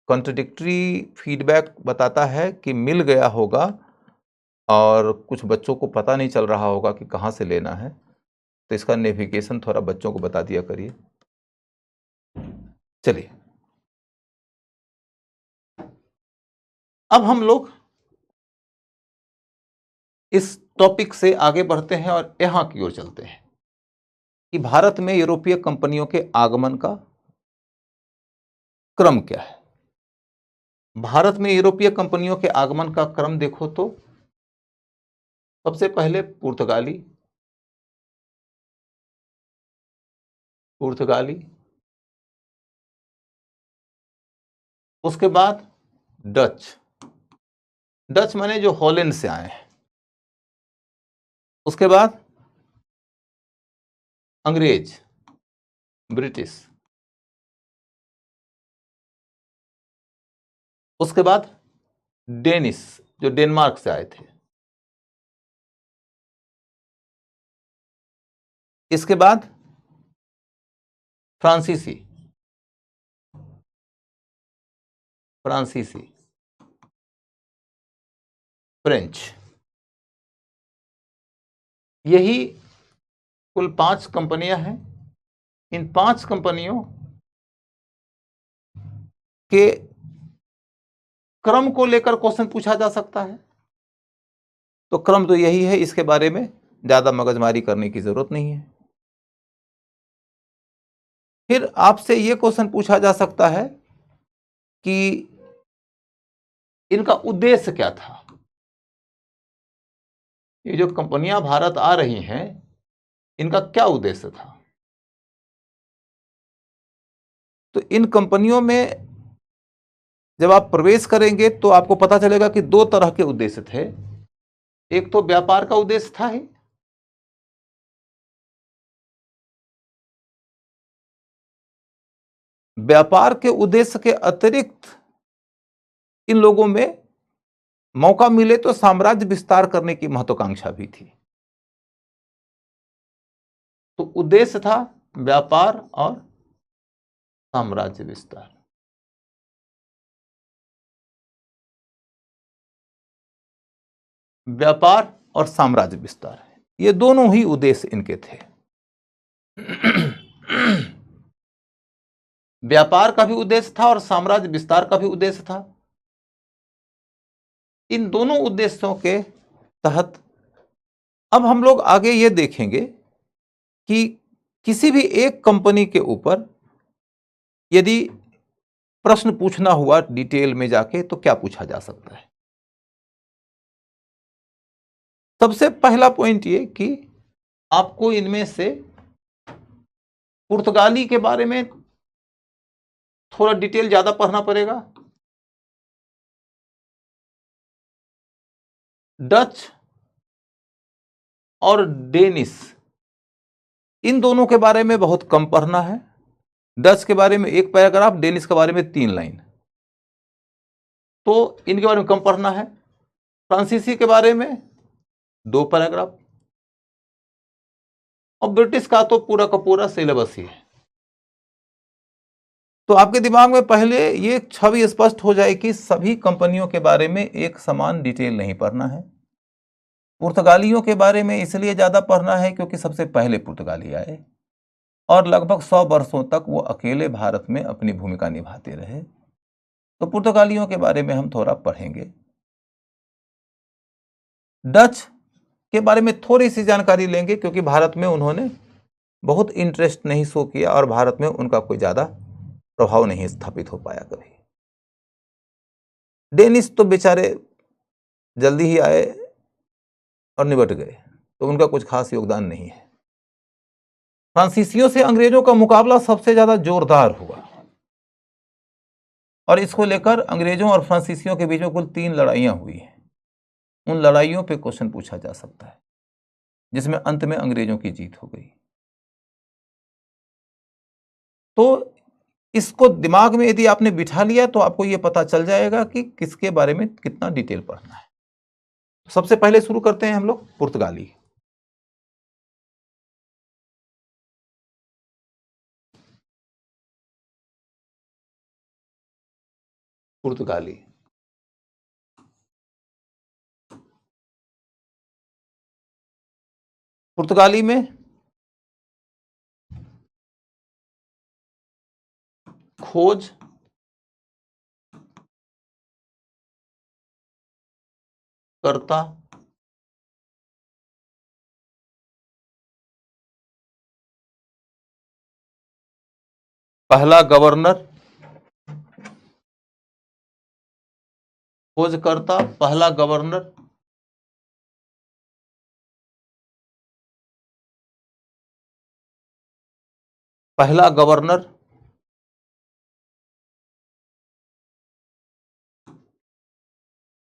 कॉन्ट्रडिक्टरी फीडबैक बताता है कि मिल गया होगा और कुछ बच्चों को पता नहीं चल रहा होगा कि कहाँ से लेना है। तो इसका नेविगेशन थोड़ा बच्चों को बता दिया करिए। चलिए, अब हम लोग इस टॉपिक से आगे बढ़ते हैं और यहां की ओर चलते हैं कि भारत में यूरोपीय कंपनियों के आगमन का क्रम क्या है। भारत में यूरोपीय कंपनियों के आगमन का क्रम देखो तो सबसे पहले पुर्तगाली, उसके बाद डच माने जो हॉलैंड से आए हैं, उसके बाद अंग्रेज, ब्रिटिश, उसके बाद डेनिश जो डेनमार्क से आए थे, इसके बाद फ्रांसीसी, फ्रेंच। यही कुल 5 कंपनियां हैं। इन 5 कंपनियों के क्रम को लेकर क्वेश्चन पूछा जा सकता है। तो क्रम तो यही है, इसके बारे में ज्यादा मगजमारी करने की जरूरत नहीं है। फिर आपसे यह क्वेश्चन पूछा जा सकता है कि इनका उद्देश्य क्या था। ये जो कंपनियां भारत आ रही हैं, इनका क्या उद्देश्य था। तो इन कंपनियों में जब आप प्रवेश करेंगे तो आपको पता चलेगा कि 2 तरह के उद्देश्य थे। एक तो व्यापार का उद्देश्य था ही, व्यापार के उद्देश्य के अतिरिक्त इन लोगों में मौका मिले तो साम्राज्य विस्तार करने की महत्वाकांक्षा भी थी। तो उद्देश्य था व्यापार और साम्राज्य विस्तार। व्यापार और साम्राज्य विस्तार, ये दोनों ही उद्देश्य इनके थे। व्यापार का भी उद्देश्य था और साम्राज्य विस्तार का भी उद्देश्य था। इन दोनों उद्देश्यों के तहत अब हम लोग आगे ये देखेंगे कि किसी भी एक कंपनी के ऊपर यदि प्रश्न पूछना हुआ डिटेल में जाके तो क्या पूछा जा सकता है। सबसे पहला पॉइंट ये कि आपको इनमें से पुर्तगाली के बारे में थोड़ा डिटेल ज्यादा पढ़ना पड़ेगा, डच और डेनिश, इन दोनों के बारे में बहुत कम पढ़ना है। डच के बारे में 1 पैराग्राफ, डेनिश के बारे में 3 लाइन, तो इनके बारे में कम पढ़ना है। फ्रांसीसी के बारे में 2 पैराग्राफ, और ब्रिटिश का तो पूरा का पूरा सिलेबस ही है। तो आपके दिमाग में पहले ये छवि स्पष्ट हो जाए कि सभी कंपनियों के बारे में एक समान डिटेल नहीं पढ़ना है। पुर्तगालियों के बारे में इसलिए ज्यादा पढ़ना है क्योंकि सबसे पहले पुर्तगाली आए और लगभग 100 वर्षों तक वो अकेले भारत में अपनी भूमिका निभाते रहे। तो पुर्तगालियों के बारे में हम थोड़ा पढ़ेंगे। डच के बारे में थोड़ी सी जानकारी लेंगे क्योंकि भारत में उन्होंने बहुत इंटरेस्ट नहीं शो किया और भारत में उनका कोई ज्यादा प्रभाव नहीं स्थापित हो पाया कभी। डेनिश तो बेचारे जल्दी ही आए और निबट गए, तो उनका कुछ खास योगदान नहीं है। फ्रांसीसियों से अंग्रेजों का मुकाबला सबसे ज्यादा जोरदार हुआ। और इसको लेकर अंग्रेजों और फ्रांसीसियों के बीच में कुल 3 लड़ाइयां हुई हैं। उन लड़ाइयों पे क्वेश्चन पूछा जा सकता है, जिसमें अंत में अंग्रेजों की जीत हो गई। तो इसको दिमाग में यदि आपने बिठा लिया तो आपको यह पता चल जाएगा कि किसके बारे में कितना डिटेल पढ़ना है। सबसे पहले शुरू करते हैं हम लोग पुर्तगाली। पुर्तगाली पुर्तगाली में खोज करता पहला गवर्नर, खोजकर्ता पहला गवर्नर पहला गवर्नर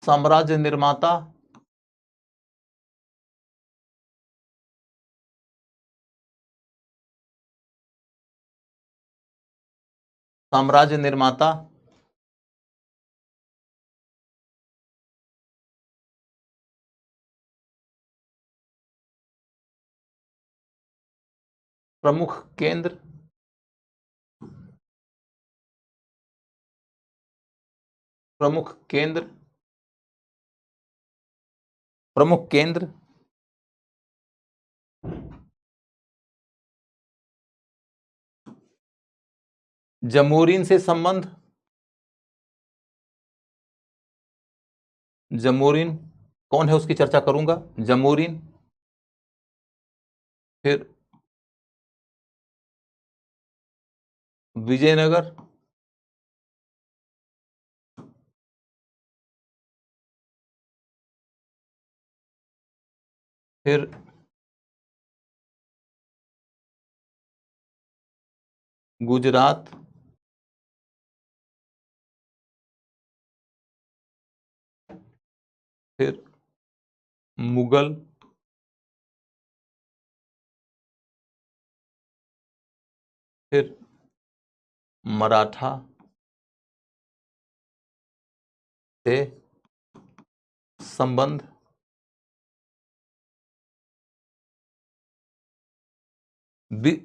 साम्राज्य निर्माता साम्राज्य निर्माता प्रमुख केंद्र प्रमुख केंद्र प्रमुख केंद्र जमोरिन से संबंध, जमोरिन कौन है उसकी चर्चा करूंगा। जमोरिन, फिर विजयनगर, फिर गुजरात, फिर मुगल, फिर मराठा से संबंध,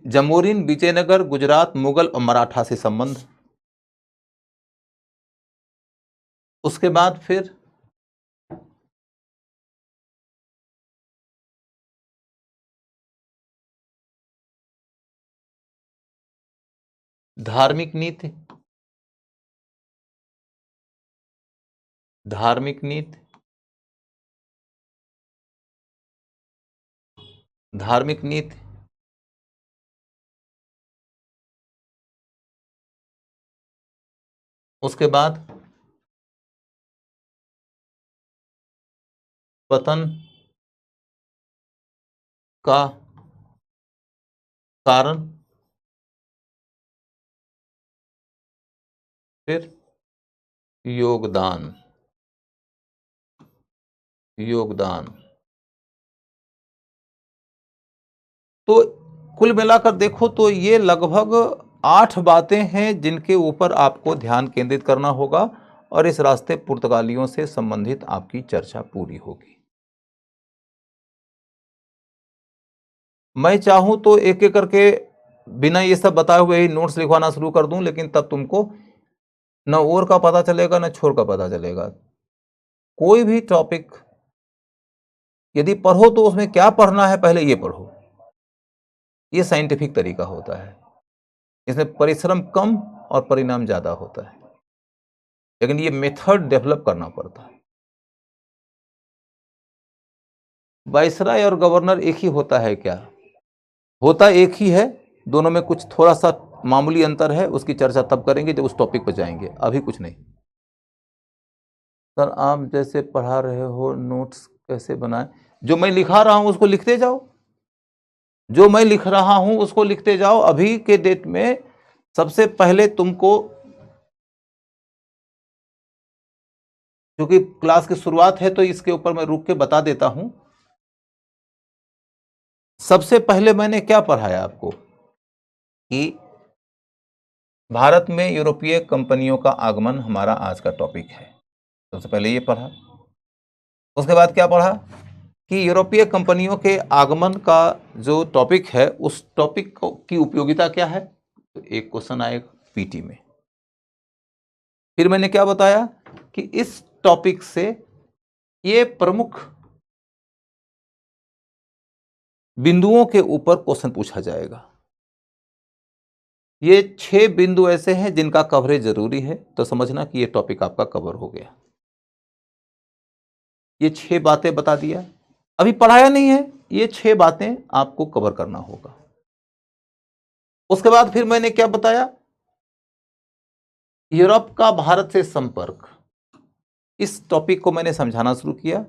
जमोरिन, विजयनगर, गुजरात, मुगल और मराठा से संबंध। उसके बाद फिर धार्मिक नीति, धार्मिक नीति, धार्मिक नीति, उसके बाद पतन का कारण, फिर योगदान, योगदान। तो कुल मिलाकर देखो तो ये लगभग 8 बातें हैं जिनके ऊपर आपको ध्यान केंद्रित करना होगा और इस रास्ते पुर्तगालियों से संबंधित आपकी चर्चा पूरी होगी। मैं चाहूं तो एक एक करके बिना ये सब बताए हुए ही नोट्स लिखवाना शुरू कर दूं, लेकिन तब तुमको न ओर का पता चलेगा न छोर का पता चलेगा। कोई भी टॉपिक यदि पढ़ो तो उसमें क्या पढ़ना है पहले ये पढ़ो। ये साइंटिफिक तरीका होता है, इसमें परिश्रम कम और परिणाम ज्यादा होता है, लेकिन ये मेथड डेवलप करना पड़ता है। वाइसराय और गवर्नर एक ही होता है क्या? होता एक ही है, दोनों में कुछ थोड़ा सा मामूली अंतर है, उसकी चर्चा तब करेंगे जब उस टॉपिक पर जाएंगे, अभी कुछ नहीं। सर आप जैसे पढ़ा रहे हो नोट्स कैसे बनाएं? जो मैं लिखा रहा हूं उसको लिखते जाओ, जो मैं लिख रहा हूं उसको लिखते जाओ। अभी के डेट में सबसे पहले तुमको क्योंकि क्लास की शुरुआत है तो इसके ऊपर मैं रुक के बता देता हूं। सबसे पहले मैंने क्या पढ़ाया आपको कि भारत में यूरोपीय कंपनियों का आगमन हमारा आज का टॉपिक है। सबसे पहले ये पढ़ा। उसके बाद क्या पढ़ा कि यूरोपीय कंपनियों के आगमन का जो टॉपिक है उस टॉपिक की उपयोगिता क्या है। तो एक क्वेश्चन आएगा पीटी में। फिर मैंने क्या बताया कि इस टॉपिक से ये प्रमुख बिंदुओं के ऊपर क्वेश्चन पूछा जाएगा। ये 6 बिंदु ऐसे हैं जिनका कवरेज जरूरी है, तो समझना कि ये टॉपिक आपका कवर हो गया। ये 6 बातें बता दिया, अभी पढ़ाया नहीं है, ये 6 बातें आपको कवर करना होगा। उसके बाद फिर मैंने क्या बताया, यूरोप का भारत से संपर्क, इस टॉपिक को मैंने समझाना शुरू किया।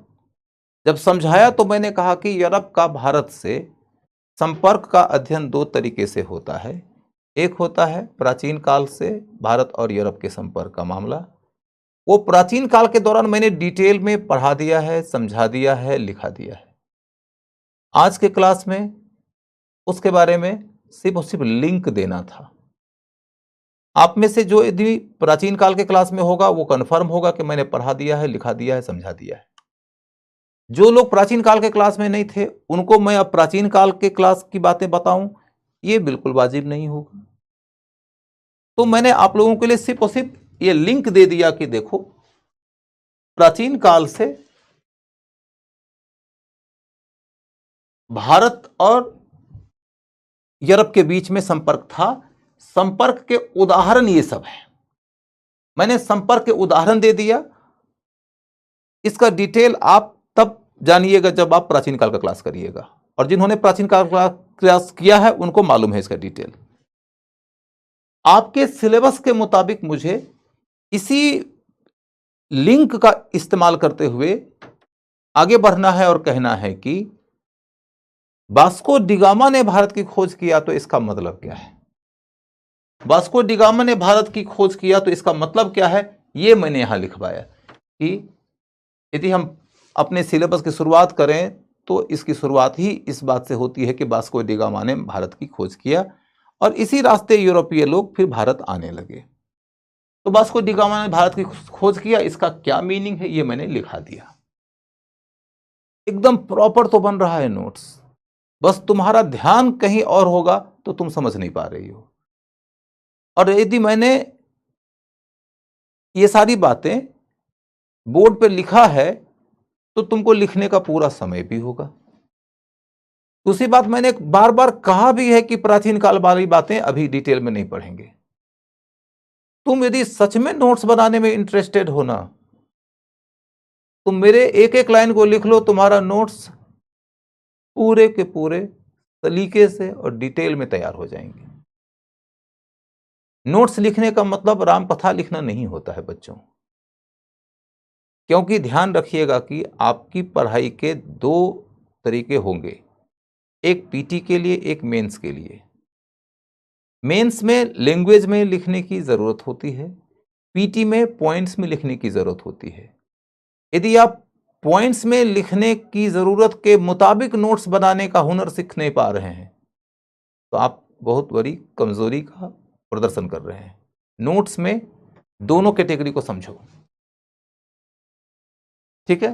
जब समझाया तो मैंने कहा कि यूरोप का भारत से संपर्क का अध्ययन 2 तरीके से होता है। एक होता है प्राचीन काल से भारत और यूरोप के संपर्क का मामला। वो प्राचीन काल के दौरान मैंने डिटेल में पढ़ा दिया है, समझा दिया है, लिखा दिया है। आज के क्लास में उसके बारे में सिर्फ और सिर्फ लिंक देना था। आप में से जो यदि प्राचीन काल के क्लास में होगा वो कंफर्म होगा कि मैंने पढ़ा दिया है, लिखा दिया है, समझा दिया है। जो लोग प्राचीन काल के क्लास में नहीं थे उनको मैं अब प्राचीन काल के क्लास की बातें बताऊं, ये बिल्कुल वाजिब नहीं होगा। तो मैंने आप लोगों के लिए सिर्फ और सिर्फ ये लिंक दे दिया कि देखो प्राचीन काल से भारत और यूरोप के बीच में संपर्क था। संपर्क के उदाहरण ये सब हैं। मैंने संपर्क के उदाहरण दे दिया। इसका डिटेल आप तब जानिएगा जब आप प्राचीन काल का क्लास करिएगा, और जिन्होंने प्राचीन काल का क्लास किया है उनको मालूम है इसका डिटेल। आपके सिलेबस के मुताबिक मुझे इसी लिंक का इस्तेमाल करते हुए आगे बढ़ना है और कहना है कि वास्को डी गामा ने भारत की खोज किया तो इसका मतलब क्या है। वास्को डी गामा ने भारत की खोज किया तो इसका मतलब क्या है, यह मैंने यहां लिखवाया कि यदि हम अपने सिलेबस की शुरुआत करें तो इसकी शुरुआत ही इस बात से होती है कि वास्को डी गामा ने भारत की खोज किया और इसी रास्ते यूरोपीय लोग फिर भारत आने लगे। तो वास्को डी गामा ने भारत की खोज किया, इसका क्या मीनिंग है ये मैंने लिखा दिया। एकदम प्रॉपर तो बन रहा है नोट्स, बस तुम्हारा ध्यान कहीं और होगा तो तुम समझ नहीं पा रही हो। और यदि मैंने ये सारी बातें बोर्ड पे लिखा है तो तुमको लिखने का पूरा समय भी होगा। दूसरी बात, मैंने बार बार कहा भी है कि प्राचीन काल वाली बातें अभी डिटेल में नहीं पढ़ेंगे। तुम यदि सच में नोट्स बनाने में इंटरेस्टेड हो ना, तुम मेरे एक एक लाइन को लिख लो, तुम्हारा नोट्स पूरे के पूरे तरीके से और डिटेल में तैयार हो जाएंगे। नोट्स लिखने का मतलब रामकथा लिखना नहीं होता है बच्चों, क्योंकि ध्यान रखिएगा कि आपकी पढ़ाई के 2 तरीके होंगे, एक पीटी के लिए, एक मेंस के लिए। मेंस में लैंग्वेज में लिखने की जरूरत होती है, पीटी में पॉइंट्स में लिखने की जरूरत होती है। यदि आप पॉइंट्स में लिखने की जरूरत के मुताबिक नोट्स बनाने का हुनर सीख नहीं पा रहे हैं तो आप बहुत बड़ी कमजोरी का प्रदर्शन कर रहे हैं। नोट्स में दोनों कैटेगरी को समझो, ठीक है।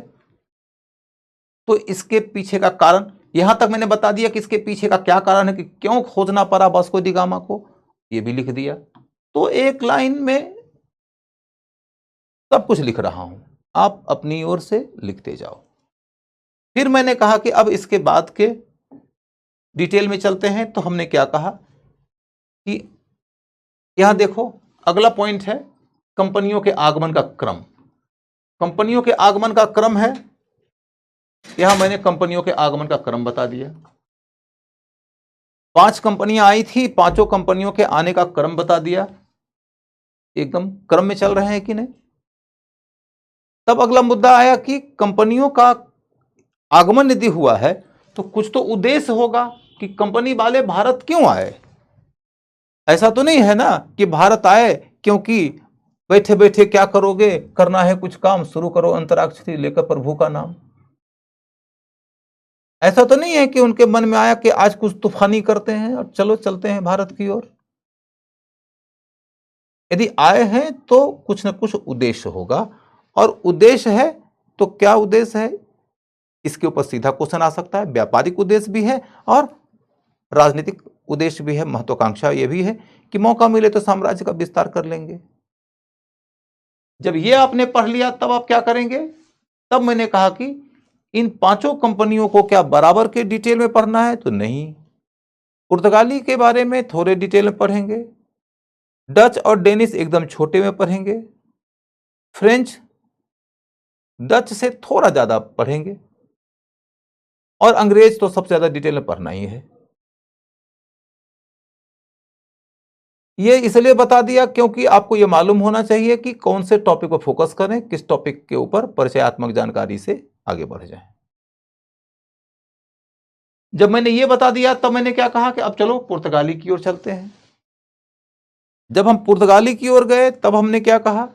तो इसके पीछे का कारण यहां तक मैंने बता दिया कि इसके पीछे का क्या कारण है कि क्यों खोजना पड़ा वास्को डी गामा को, ये भी लिख दिया। तो एक लाइन में सब कुछ लिख रहा हूं, आप अपनी ओर से लिखते जाओ। फिर मैंने कहा कि अब इसके बाद के डिटेल में चलते हैं। तो हमने क्या कहा कि यहां देखो अगला पॉइंट है कंपनियों के आगमन का क्रम। कंपनियों के आगमन का क्रम है, यहां मैंने कंपनियों के आगमन का क्रम बता दिया। 5 कंपनियां आई थी, 5 कंपनियों के आने का क्रम बता दिया। एकदम क्रम में चल रहे हैं कि नहीं। तब अगला मुद्दा आया कि कंपनियों का आगमन यदि हुआ है तो कुछ तो उद्देश्य होगा कि कंपनी वाले भारत क्यों आए। ऐसा तो नहीं है ना कि भारत आए क्योंकि बैठे बैठे क्या करोगे, करना है कुछ काम, शुरू करो अंतराक्षरी लेकर प्रभु का नाम। ऐसा तो नहीं है कि उनके मन में आया कि आज कुछ तूफानी करते हैं और चलो चलते हैं भारत की ओर। यदि आए हैं तो कुछ न कुछ उद्देश्य होगा, और उद्देश्य है तो क्या उद्देश्य है, इसके ऊपर सीधा क्वेश्चन आ सकता है। व्यापारिक उद्देश्य भी है और राजनीतिक उद्देश्य भी है, महत्वाकांक्षा यह भी है कि मौका मिले तो साम्राज्य का विस्तार कर लेंगे। जब ये आपने पढ़ लिया तब आप क्या करेंगे, तब मैंने कहा कि इन पांचों कंपनियों को क्या बराबर के डिटेल में पढ़ना है, तो नहीं। पुर्तगाली के बारे में थोड़े डिटेल में पढ़ेंगे, डच और डेनिश एकदम छोटे में पढ़ेंगे, फ्रेंच डच से थोड़ा ज्यादा पढ़ेंगे, और अंग्रेज तो सबसे ज्यादा डिटेल में पढ़ना ही है। ये इसलिए बता दिया क्योंकि आपको यह मालूम होना चाहिए कि कौन से टॉपिक पर फोकस करें, किस टॉपिक के ऊपर परिचयात्मक जानकारी से आगे बढ़ जाएं। जब मैंने ये बता दिया तब मैंने क्या कहा कि अब चलो पुर्तगाली की ओर चलते हैं। जब हम पुर्तगाली की ओर गए तब हमने क्या कहा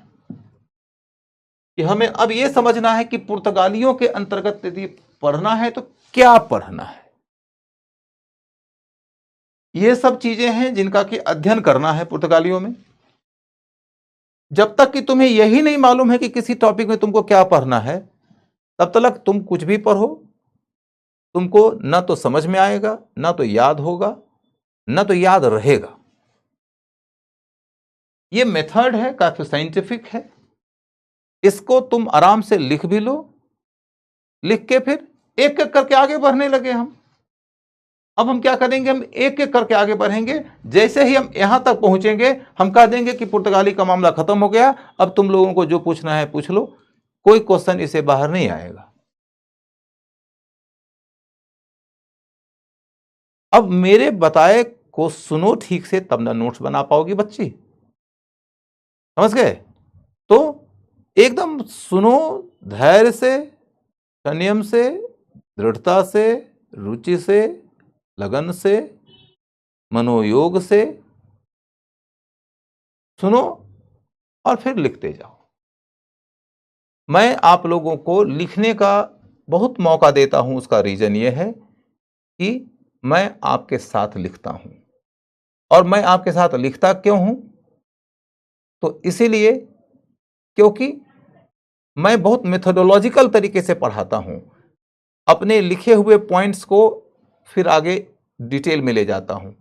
कि हमें अब यह समझना है कि पुर्तगालियों के अंतर्गत यदि पढ़ना है तो क्या पढ़ना है। ये सब चीजें हैं जिनका कि अध्ययन करना है पुर्तगालियों में। जब तक कि तुम्हें यही नहीं मालूम है कि किसी टॉपिक में तुमको क्या पढ़ना है, तब तक तुम कुछ भी पढ़ो, तुमको ना तो समझ में आएगा, ना तो याद होगा, ना तो याद रहेगा। ये मेथड है, काफी साइंटिफिक है। इसको तुम आराम से लिख भी लो, लिख के फिर एक एक करके आगे बढ़ने लगे हम। अब हम क्या करेंगे, हम एक एक करके आगे बढ़ेंगे। जैसे ही हम यहां तक पहुंचेंगे हम कह देंगे कि पुर्तगाली का मामला खत्म हो गया, अब तुम लोगों को जो पूछना है पूछ लो, कोई क्वेश्चन इससे बाहर नहीं आएगा। अब मेरे बताए को सुनो ठीक से, तब ना नोट्स बना पाओगी बच्ची, समझ गए। तो एकदम सुनो, धैर्य से, संयम से, दृढ़ता से, रुचि से, लगन से, मनोयोग से सुनो और फिर लिखते जाओ। मैं आप लोगों को लिखने का बहुत मौका देता हूं, उसका रीजन यह है कि मैं आपके साथ लिखता हूं। और मैं आपके साथ लिखता क्यों हूं, तो इसीलिए क्योंकि मैं बहुत मेथोडोलॉजिकल तरीके से पढ़ाता हूं। अपने लिखे हुए पॉइंट्स को फिर आगे डिटेल में ले जाता हूं,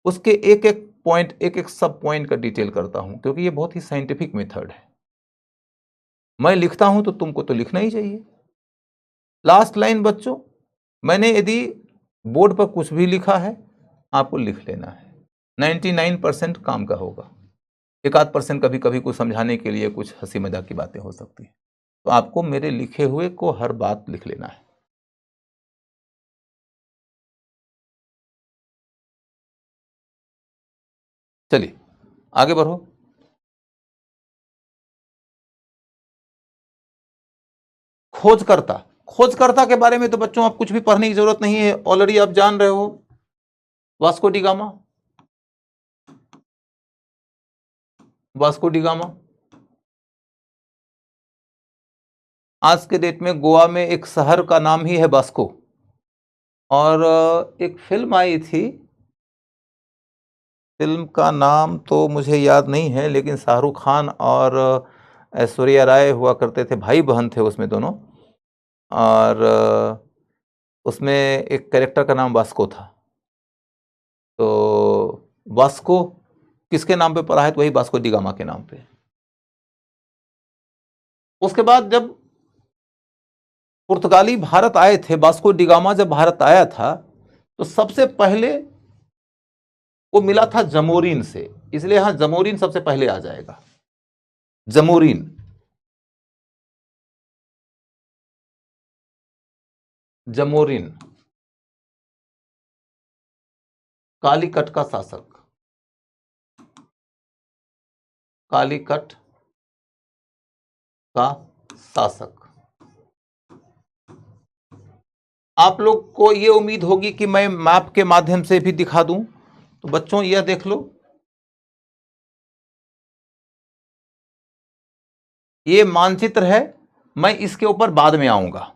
उसके एक एक पॉइंट, एक एक सब पॉइंट का डिटेल करता हूं, क्योंकि ये बहुत ही साइंटिफिक मेथड है। मैं लिखता हूं तो तुमको तो लिखना ही चाहिए। लास्ट लाइन बच्चों, मैंने यदि बोर्ड पर कुछ भी लिखा है आपको लिख लेना है। 99% काम का होगा, 1-8% कभी कभी कुछ समझाने के लिए कुछ हंसी मजाक की बातें हो सकती है, तो आपको मेरे लिखे हुए को हर बात लिख लेना है। चलिए आगे बढ़ो। खोजकर्ता, खोजकर्ता के बारे में तो बच्चों आप कुछ भी पढ़ने की जरूरत नहीं है, ऑलरेडी आप जान रहे हो। Vasco D gamma, Vasco D gamma आज के डेट में गोवा में एक शहर का नाम ही है वास्को। और एक फिल्म आई थी, फिल्म का नाम तो मुझे याद नहीं है, लेकिन शाहरुख खान और ऐश्वर्या राय हुआ करते थे, भाई बहन थे उसमें दोनों। और उसमें एक कैरेक्टर का नाम वास्को था। तो वास्को किसके नाम पे पड़ा है, तो वही वास्को डी गामा के नाम पे। उसके बाद जब पुर्तगाली भारत आए थे, वास्को डी गामा जब भारत आया था तो सबसे पहले वो मिला था जमोरीन से, इसलिए यहां जमोरीन सबसे पहले आ जाएगा। जमोरीन, जमोरीन कालीकट का शासक, कालीकट का शासक। आप लोग को यह उम्मीद होगी कि मैं मैप के माध्यम से भी दिखा दूं, तो बच्चों यह देख लो, ये मानचित्र है, मैं इसके ऊपर बाद में आऊंगा।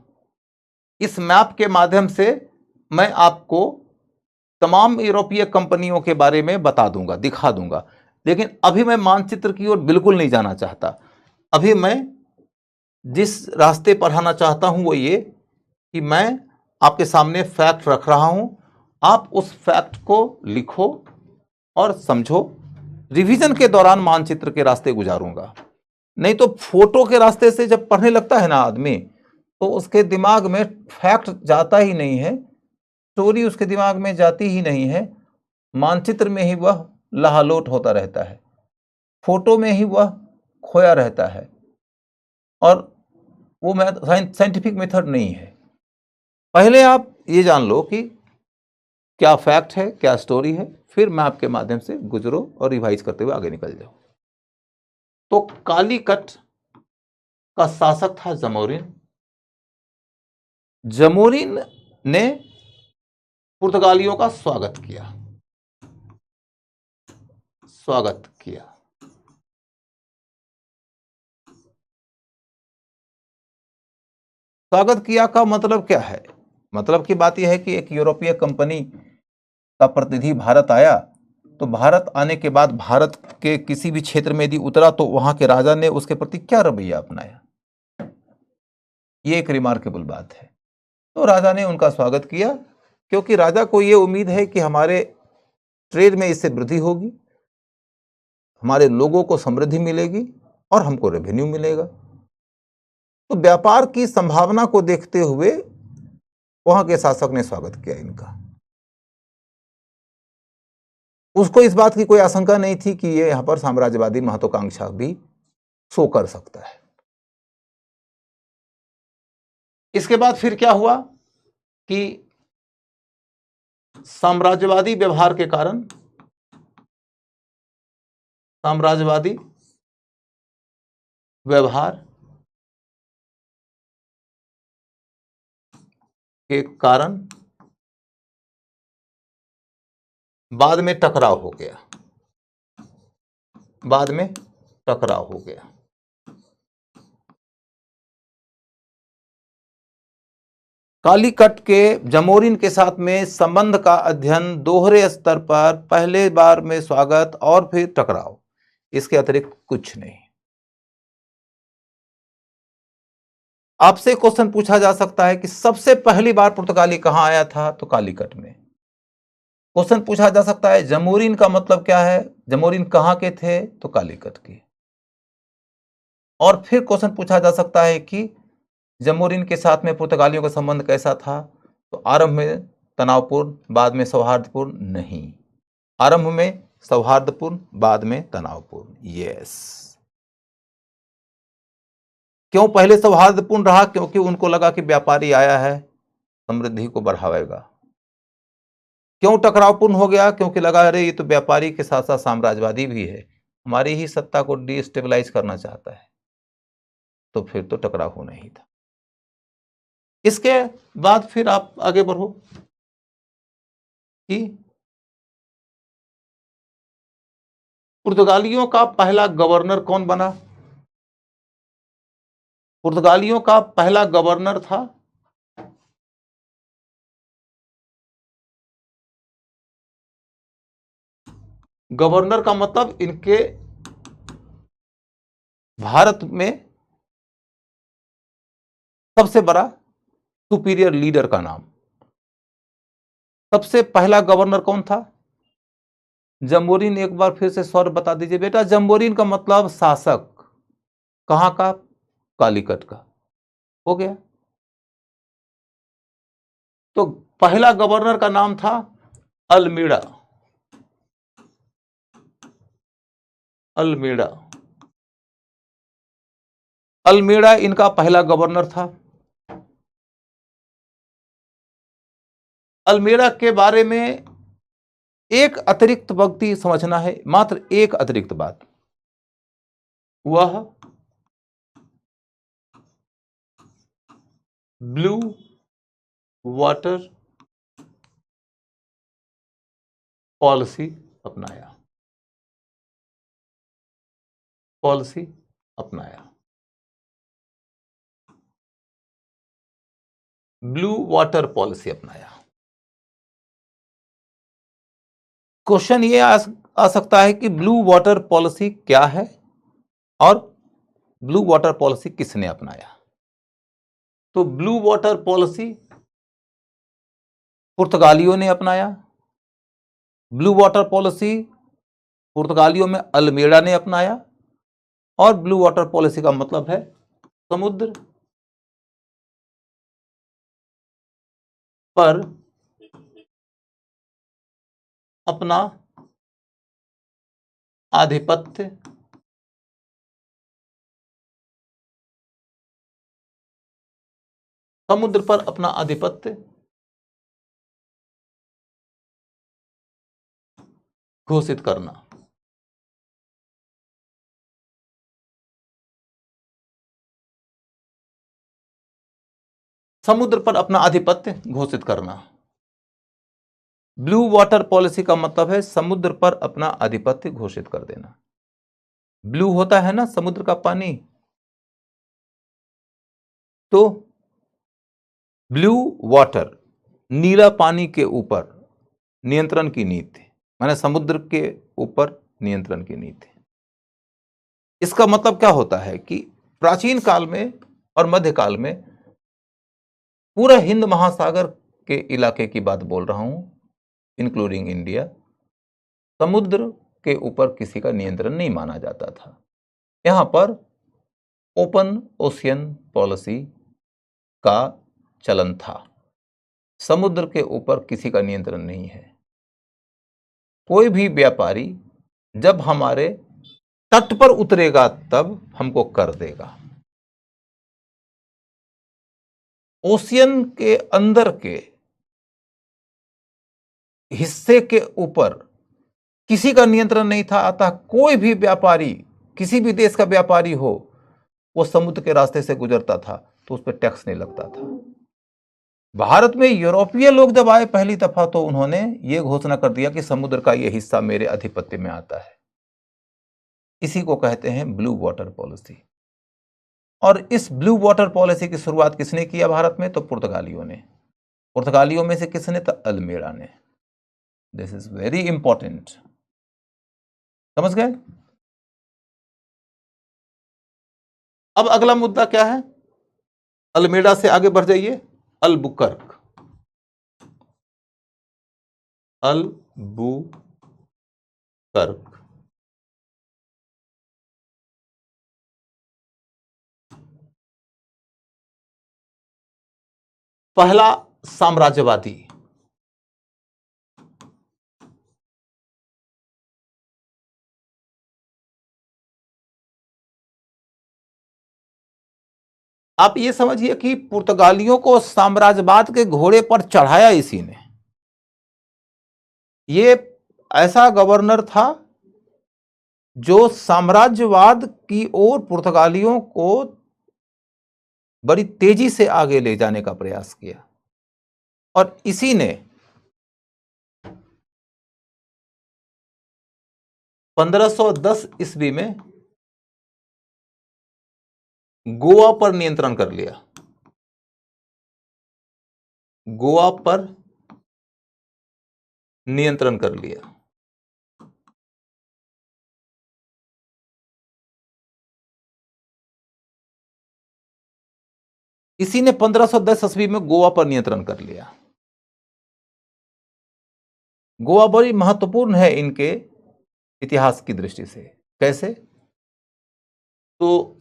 इस मैप के माध्यम से मैं आपको तमाम यूरोपीय कंपनियों के बारे में बता दूंगा, दिखा दूंगा। लेकिन अभी मैं मानचित्र की ओर बिल्कुल नहीं जाना चाहता। अभी मैं जिस रास्ते पर आना चाहता हूं वो ये कि मैं आपके सामने फैक्ट रख रहा हूं, आप उस फैक्ट को लिखो और समझो। रिवीजन के दौरान मानचित्र के रास्ते गुजारूंगा, नहीं तो फोटो के रास्ते से जब पढ़ने लगता है ना आदमी, तो उसके दिमाग में फैक्ट जाता ही नहीं है, स्टोरी उसके दिमाग में जाती ही नहीं है। मानचित्र में ही वह लहालोट होता रहता है, फोटो में ही वह खोया रहता है, और वो साइंटिफिक मेथड नहीं है। पहले आप ये जान लो कि क्या फैक्ट है, क्या स्टोरी है, फिर मैप के माध्यम से गुजरो और रिवाइज करते हुए आगे निकल जाओ। तो कालीकट का शासक था जमोरिन। जमोरिन ने पुर्तगालियों का स्वागत किया। स्वागत किया का मतलब क्या है? मतलब की बात यह है कि एक यूरोपीय कंपनी का प्रतिनिधि भारत आया, तो भारत आने के बाद भारत के किसी भी क्षेत्र में यदि उतरा तो वहां के राजा ने उसके प्रति क्या रवैया अपनाया, ये एक रिमार्केबल बात है। तो राजा ने उनका स्वागत किया, क्योंकि राजा को यह उम्मीद है कि हमारे ट्रेड में इससे वृद्धि होगी, हमारे लोगों को समृद्धि मिलेगी और हमको रेवेन्यू मिलेगा। तो व्यापार की संभावना को देखते हुए वहां के शासक ने स्वागत किया इनका। उसको इस बात की कोई आशंका नहीं थी कि ये यहां पर साम्राज्यवादी महत्वाकांक्षा भी शो कर सकता है। इसके बाद फिर क्या हुआ कि साम्राज्यवादी व्यवहार के कारण, साम्राज्यवादी व्यवहार के कारण बाद में टकराव हो गया। कालीकट के जमोरिन के साथ में संबंध का अध्ययन दोहरे स्तर पर, पहले बार में स्वागत और फिर टकराव, इसके अतिरिक्त कुछ नहीं। आपसे क्वेश्चन पूछा जा सकता है कि सबसे पहली बार पुर्तगाली कहां आया था, तो कालीकट में। क्वेश्चन पूछा जा सकता है जमोरिन का मतलब क्या है, जमोरिन कहां के थे, तो कालीकट के। और फिर क्वेश्चन पूछा जा सकता है कि जमोरिन के साथ में पुर्तगालियों का संबंध कैसा था, तो आरंभ में तनावपूर्ण, बाद में सौहार्दपूर्ण नहीं, आरंभ में सौहार्दपूर्ण, बाद में तनावपूर्ण। यस। क्यों पहले सौहार्दपूर्ण रहा? क्योंकि उनको लगा कि व्यापारी आया है, समृद्धि को बढ़ावेगा। क्यों टकरावपूर्ण हो गया? क्योंकि लगा अरे ये तो व्यापारी के साथ साथ साम्राज्यवादी भी है, हमारी ही सत्ता को डिस्टेबलाइज करना चाहता है, तो फिर तो टकराव होना ही था। इसके बाद फिर आप आगे बढ़ो कि पुर्तगालियों का पहला गवर्नर कौन बना। पुर्तगालियों का पहला गवर्नर था गवर्नर का मतलब इनके भारत में सबसे बड़ा सुपीरियर लीडर का नाम। सबसे पहला गवर्नर कौन था? जमोरिन। एक बार फिर से स्वर बता दीजिए बेटा। जमोरिन का मतलब शासक। कहां का? कालीकट का। हो गया। तो पहला गवर्नर का नाम था अल्मीड़ा। अल्मीड़ा। अल्मीड़ा इनका पहला गवर्नर था। अल्मीड़ा के बारे में एक अतिरिक्त व्यक्ति समझना है, मात्र एक अतिरिक्त बात। वह ब्लू वाटर पॉलिसी अपनाया। ब्लू वाटर पॉलिसी अपनाया। क्वेश्चन ये आ सकता है कि ब्लू वाटर पॉलिसी क्या है और ब्लू वाटर पॉलिसी किसने अपनाया। तो ब्लू वाटर पॉलिसी पुर्तगालियों ने अपनाया। ब्लू वाटर पॉलिसी पुर्तगालियों में अल्मेडा ने अपनाया और ब्लू वाटर पॉलिसी का मतलब है समुद्र पर अपना आधिपत्य समुद्र पर अपना आधिपत्य घोषित करना। समुद्र पर अपना आधिपत्य घोषित करना। ब्लू वाटर पॉलिसी का मतलब है समुद्र पर अपना आधिपत्य घोषित कर देना। ब्लू होता है ना समुद्र का पानी, तो ब्लू वाटर नीला पानी के ऊपर नियंत्रण की नीति, माने समुद्र के ऊपर नियंत्रण की नीति। इसका मतलब क्या होता है कि प्राचीन काल में और मध्यकाल में पूरा हिंद महासागर के इलाके की बात बोल रहा हूं, इंक्लूडिंग इंडिया, समुद्र के ऊपर किसी का नियंत्रण नहीं माना जाता था। यहां पर ओपन ओशियन पॉलिसी का चलन था। समुद्र के ऊपर किसी का नियंत्रण नहीं है। कोई भी व्यापारी जब हमारे तट पर उतरेगा तब हमको कर देगा। ओशियन के अंदर के हिस्से के ऊपर किसी का नियंत्रण नहीं था, अतः कोई भी व्यापारी, किसी भी देश का व्यापारी हो, वो समुद्र के रास्ते से गुजरता था तो उस पर टैक्स नहीं लगता था। भारत में यूरोपीय लोग जब आए पहली दफा तो उन्होंने ये घोषणा कर दिया कि समुद्र का यह हिस्सा मेरे आधिपत्य में आता है। इसी को कहते हैं ब्लू वाटर पॉलिसी। और इस ब्लू वाटर पॉलिसी की शुरुआत किसने किया भारत में? तो पुर्तगालियों ने। पुर्तगालियों में से किसने? तो अल्मेडा ने। दिस इज वेरी इंपॉर्टेंट, समझ गए? अब अगला मुद्दा क्या है? अल्मेडा से आगे बढ़ जाइए, अल्बुकर्क। अल्बुकर्क पहला साम्राज्यवादी। आप ये समझिए कि पुर्तगालियों को साम्राज्यवाद के घोड़े पर चढ़ाया इसी ने। ये ऐसा गवर्नर था जो साम्राज्यवाद की ओर पुर्तगालियों को बड़ी तेजी से आगे ले जाने का प्रयास किया और इसी ने 1510 ईस्वी में गोवा पर नियंत्रण कर लिया। गोवा पर नियंत्रण कर लिया। इसी ने 1510 ईस्वी में गोवा पर नियंत्रण कर लिया। गोवा बड़ी महत्वपूर्ण है इनके इतिहास की दृष्टि से। कैसे? तो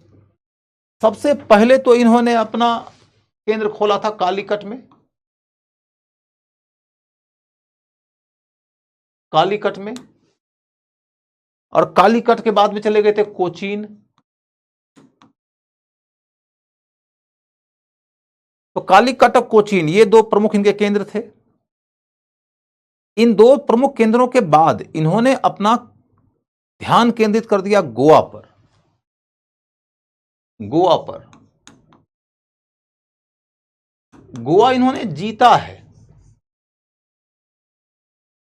सबसे पहले तो इन्होंने अपना केंद्र खोला था कालीकट में। कालीकट में, और कालीकट के बाद में चले गए थे कोचीन। तो कालीकट और कोचीन ये दो प्रमुख इनके केंद्र थे। इन दो प्रमुख केंद्रों के बाद इन्होंने अपना ध्यान केंद्रित कर दिया गोवा पर। गोवा पर गोवा इन्होंने जीता है,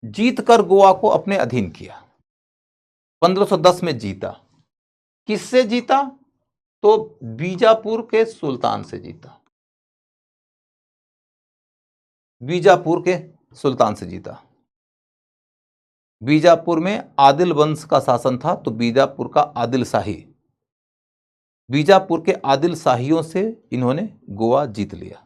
जीतकर गोवा को अपने अधीन किया। 1510 में जीता। किससे जीता? तो बीजापुर के सुल्तान से जीता। बीजापुर के सुल्तान से जीता। बीजापुर में आदिल वंश का शासन था, तो बीजापुर का आदिल शाही, बीजापुर के आदिल शाहियों से इन्होंने गोवा जीत लिया।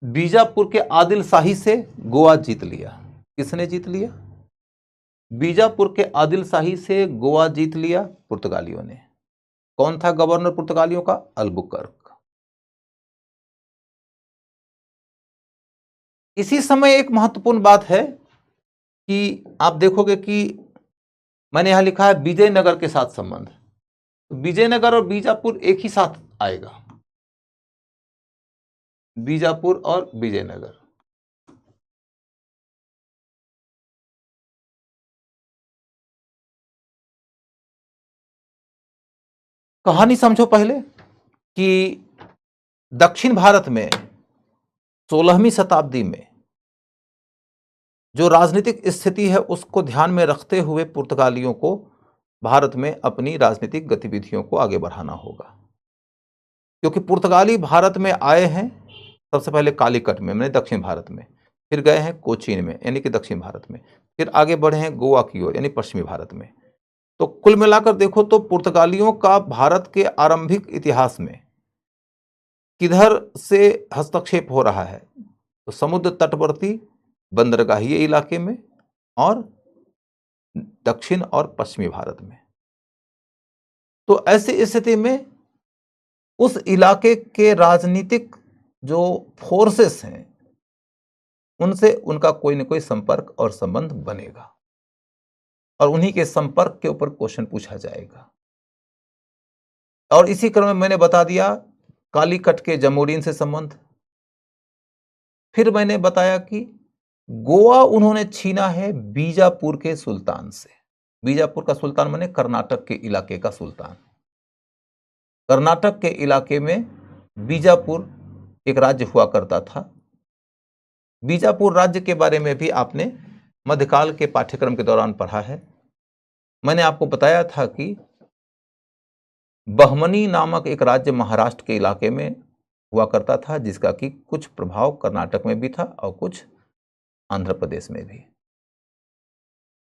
बीजापुर के आदिल शाही से गोवा जीत लिया। किसने जीत लिया? बीजापुर के आदिल शाही से गोवा जीत लिया पुर्तगालियों ने। कौन था गवर्नर पुर्तगालियों का? अल्बुकर्क। इसी समय एक महत्वपूर्ण बात है कि आप देखोगे कि मैंने यहां लिखा है विजयनगर के साथ संबंध। विजयनगर और बीजापुर एक ही साथ आएगा, बीजापुर और विजयनगर। कहानी समझो पहले कि दक्षिण भारत में 16वीं शताब्दी में जो राजनीतिक स्थिति है उसको ध्यान में रखते हुए पुर्तगालियों को भारत में अपनी राजनीतिक गतिविधियों को आगे बढ़ाना होगा, क्योंकि पुर्तगाली भारत में आए हैं सबसे पहले कालीकट में, मैंने दक्षिण भारत में, फिर गए हैं कोचीन में यानी कि दक्षिण भारत में, फिर आगे बढ़े हैं गोवा की ओर यानी पश्चिमी भारत में। तो कुल मिलाकर देखो तो पुर्तगालियों का भारत के आरंभिक इतिहास में किधर से हस्तक्षेप हो रहा है? तो समुद्र तटवर्ती बंदरगाही इलाके में और दक्षिण और पश्चिमी भारत में। तो ऐसी स्थिति में उस इलाके के राजनीतिक जो फोर्सेस हैं उनसे उनका कोई न कोई संपर्क और संबंध बनेगा और उन्हीं के संपर्क के ऊपर क्वेश्चन पूछा जाएगा। और इसी क्रम में मैंने बता दिया कालीकट के जमोरिन से संबंध। फिर मैंने बताया कि गोवा उन्होंने छीना है बीजापुर के सुल्तान से। बीजापुर का सुल्तान माने कर्नाटक के इलाके का सुल्तान। कर्नाटक के इलाके में बीजापुर एक राज्य हुआ करता था। बीजापुर राज्य के बारे में भी आपने मध्यकाल के पाठ्यक्रम के दौरान पढ़ा है। मैंने आपको बताया था कि बहमनी नामक एक राज्य महाराष्ट्र के इलाके में हुआ करता था, जिसका कि कुछ प्रभाव कर्नाटक में भी था और कुछ आंध्र प्रदेश में भी।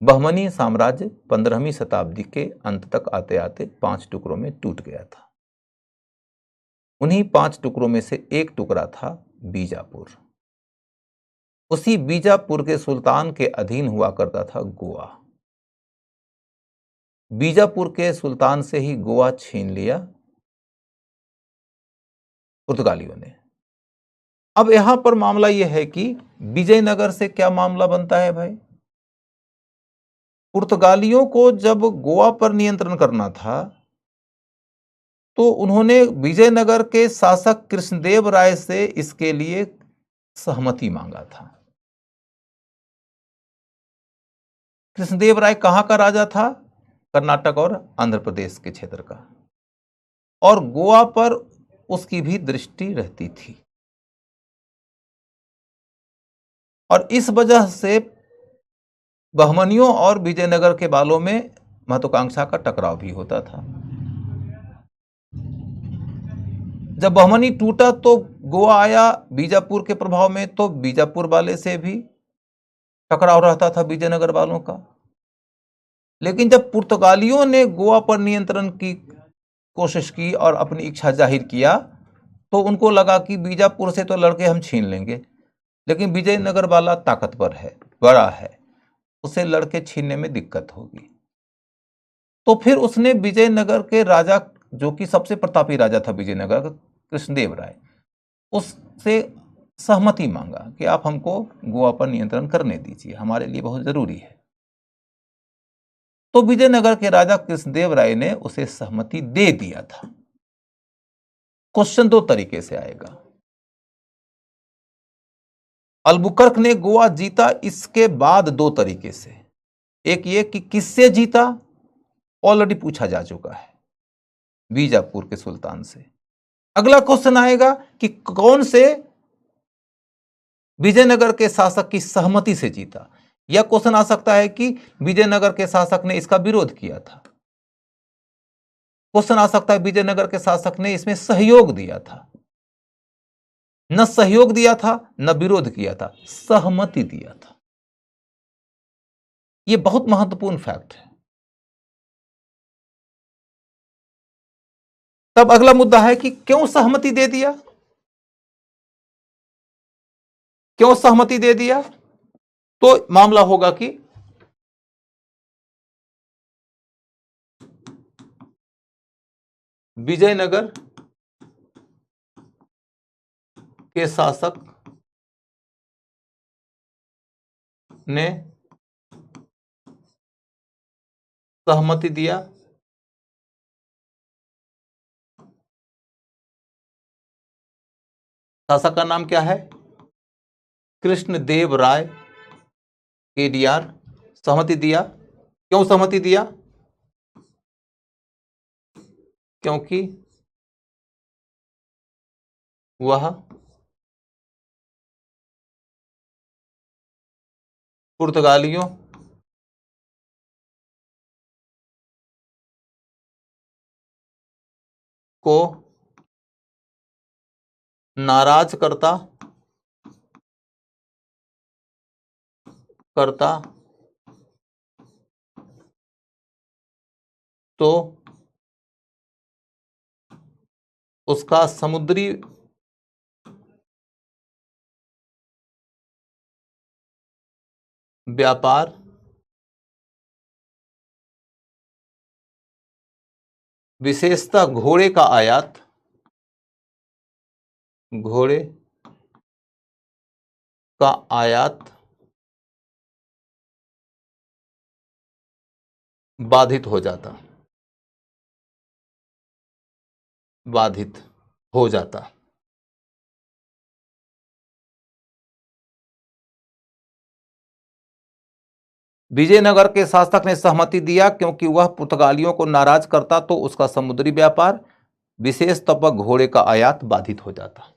बहमनी साम्राज्य 15वीं शताब्दी के अंत तक आते आते 5 टुकड़ों में टूट गया था। उन्हीं 5 टुकड़ों में से एक टुकड़ा था बीजापुर। उसी बीजापुर के सुल्तान के अधीन हुआ करता था गोवा। बीजापुर के सुल्तान से ही गोवा छीन लिया पुर्तगालियों ने। अब यहां पर मामला यह है कि विजयनगर से क्या मामला बनता है भाई? पुर्तगालियों को जब गोवा पर नियंत्रण करना था तो उन्होंने विजयनगर के शासक कृष्णदेव राय से इसके लिए सहमति मांगा था। कृष्णदेव राय कहां का राजा था? कर्नाटक और आंध्र प्रदेश के क्षेत्र का, और गोवा पर उसकी भी दृष्टि रहती थी। और इस वजह से बहमनियों और विजयनगर के बालों में महत्वाकांक्षा का टकराव भी होता था। जब बहमनी टूटा तो गोवा आया बीजापुर के प्रभाव में, तो बीजापुर वाले से भी टकराव रहता था विजयनगर वालों का। लेकिन जब पुर्तगालियों ने गोवा पर नियंत्रण की कोशिश की और अपनी इच्छा जाहिर किया तो उनको लगा कि बीजापुर से तो लड़के हम छीन लेंगे, लेकिन विजयनगर वाला ताकतवर है, बड़ा है, उसे लड़के छीनने में दिक्कत होगी। तो फिर उसने विजयनगर के राजा, जो कि सबसे प्रतापी राजा था विजयनगर का, कृष्णदेव राय, उससे सहमति मांगा कि आप हमको गोवा पर नियंत्रण करने दीजिए, हमारे लिए बहुत जरूरी है। तो विजयनगर के राजा कृष्णदेव राय ने उसे सहमति दे दिया था। क्वेश्चन 2 तरीके से आएगा। अल्बुकर्क ने गोवा जीता इसके बाद 2 तरीके से। एक ये कि किससे जीता, ऑलरेडी पूछा जा चुका है, बीजापुर के सुल्तान से। अगला क्वेश्चन आएगा कि कौन से विजयनगर के शासक की सहमति से जीता। यह क्वेश्चन आ सकता है कि विजयनगर के शासक ने इसका विरोध किया था। क्वेश्चन आ सकता है विजयनगर के शासक ने इसमें सहयोग दिया था। न सहयोग दिया था न विरोध किया था, सहमति दिया था। यह बहुत महत्वपूर्ण फैक्ट है। तब अगला मुद्दा है कि क्यों सहमति दे दिया, क्यों सहमति दे दिया? तो मामला होगा कि विजयनगर के शासक ने सहमति दिया, शासक का नाम क्या है? कृष्णदेव राय केडीआर। सहमति दिया। क्यों सहमति दिया? क्योंकि वह पुर्तगालियों को नाराज करता करता तो उसका समुद्री व्यापार विशेषतः घोड़े का आयात बाधित हो जाता, बाधित हो जाता। विजयनगर के शासक ने सहमति दिया क्योंकि वह पुर्तगालियों को नाराज करता तो उसका समुद्री व्यापार विशेष तौर पर घोड़े का आयात बाधित हो जाता।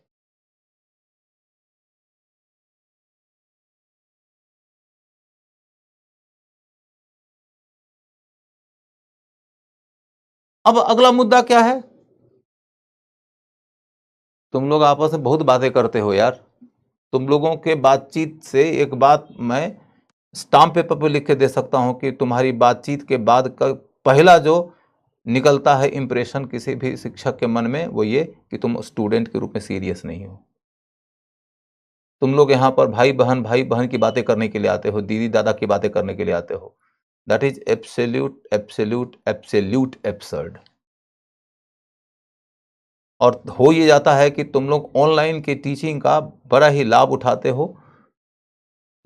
अब अगला मुद्दा क्या है? तुम लोग आपस में बहुत बातें करते हो यार। तुम लोगों के बातचीत से एक बात मैं स्टाम्प पेपर पर लिख के दे सकता हूं कि तुम्हारी बातचीत के बाद का पहला जो निकलता है इंप्रेशन किसी भी शिक्षक के मन में वो ये कि तुम स्टूडेंट के रूप में सीरियस नहीं हो। तुम लोग यहाँ पर भाई बहन की बातें करने के लिए आते हो, दीदी दादा की बातें करने के लिए आते हो। That is absolute absolute absolute absurd. और हो ये जाता है कि तुम लोग ऑनलाइन की टीचिंग का बड़ा ही लाभ उठाते हो।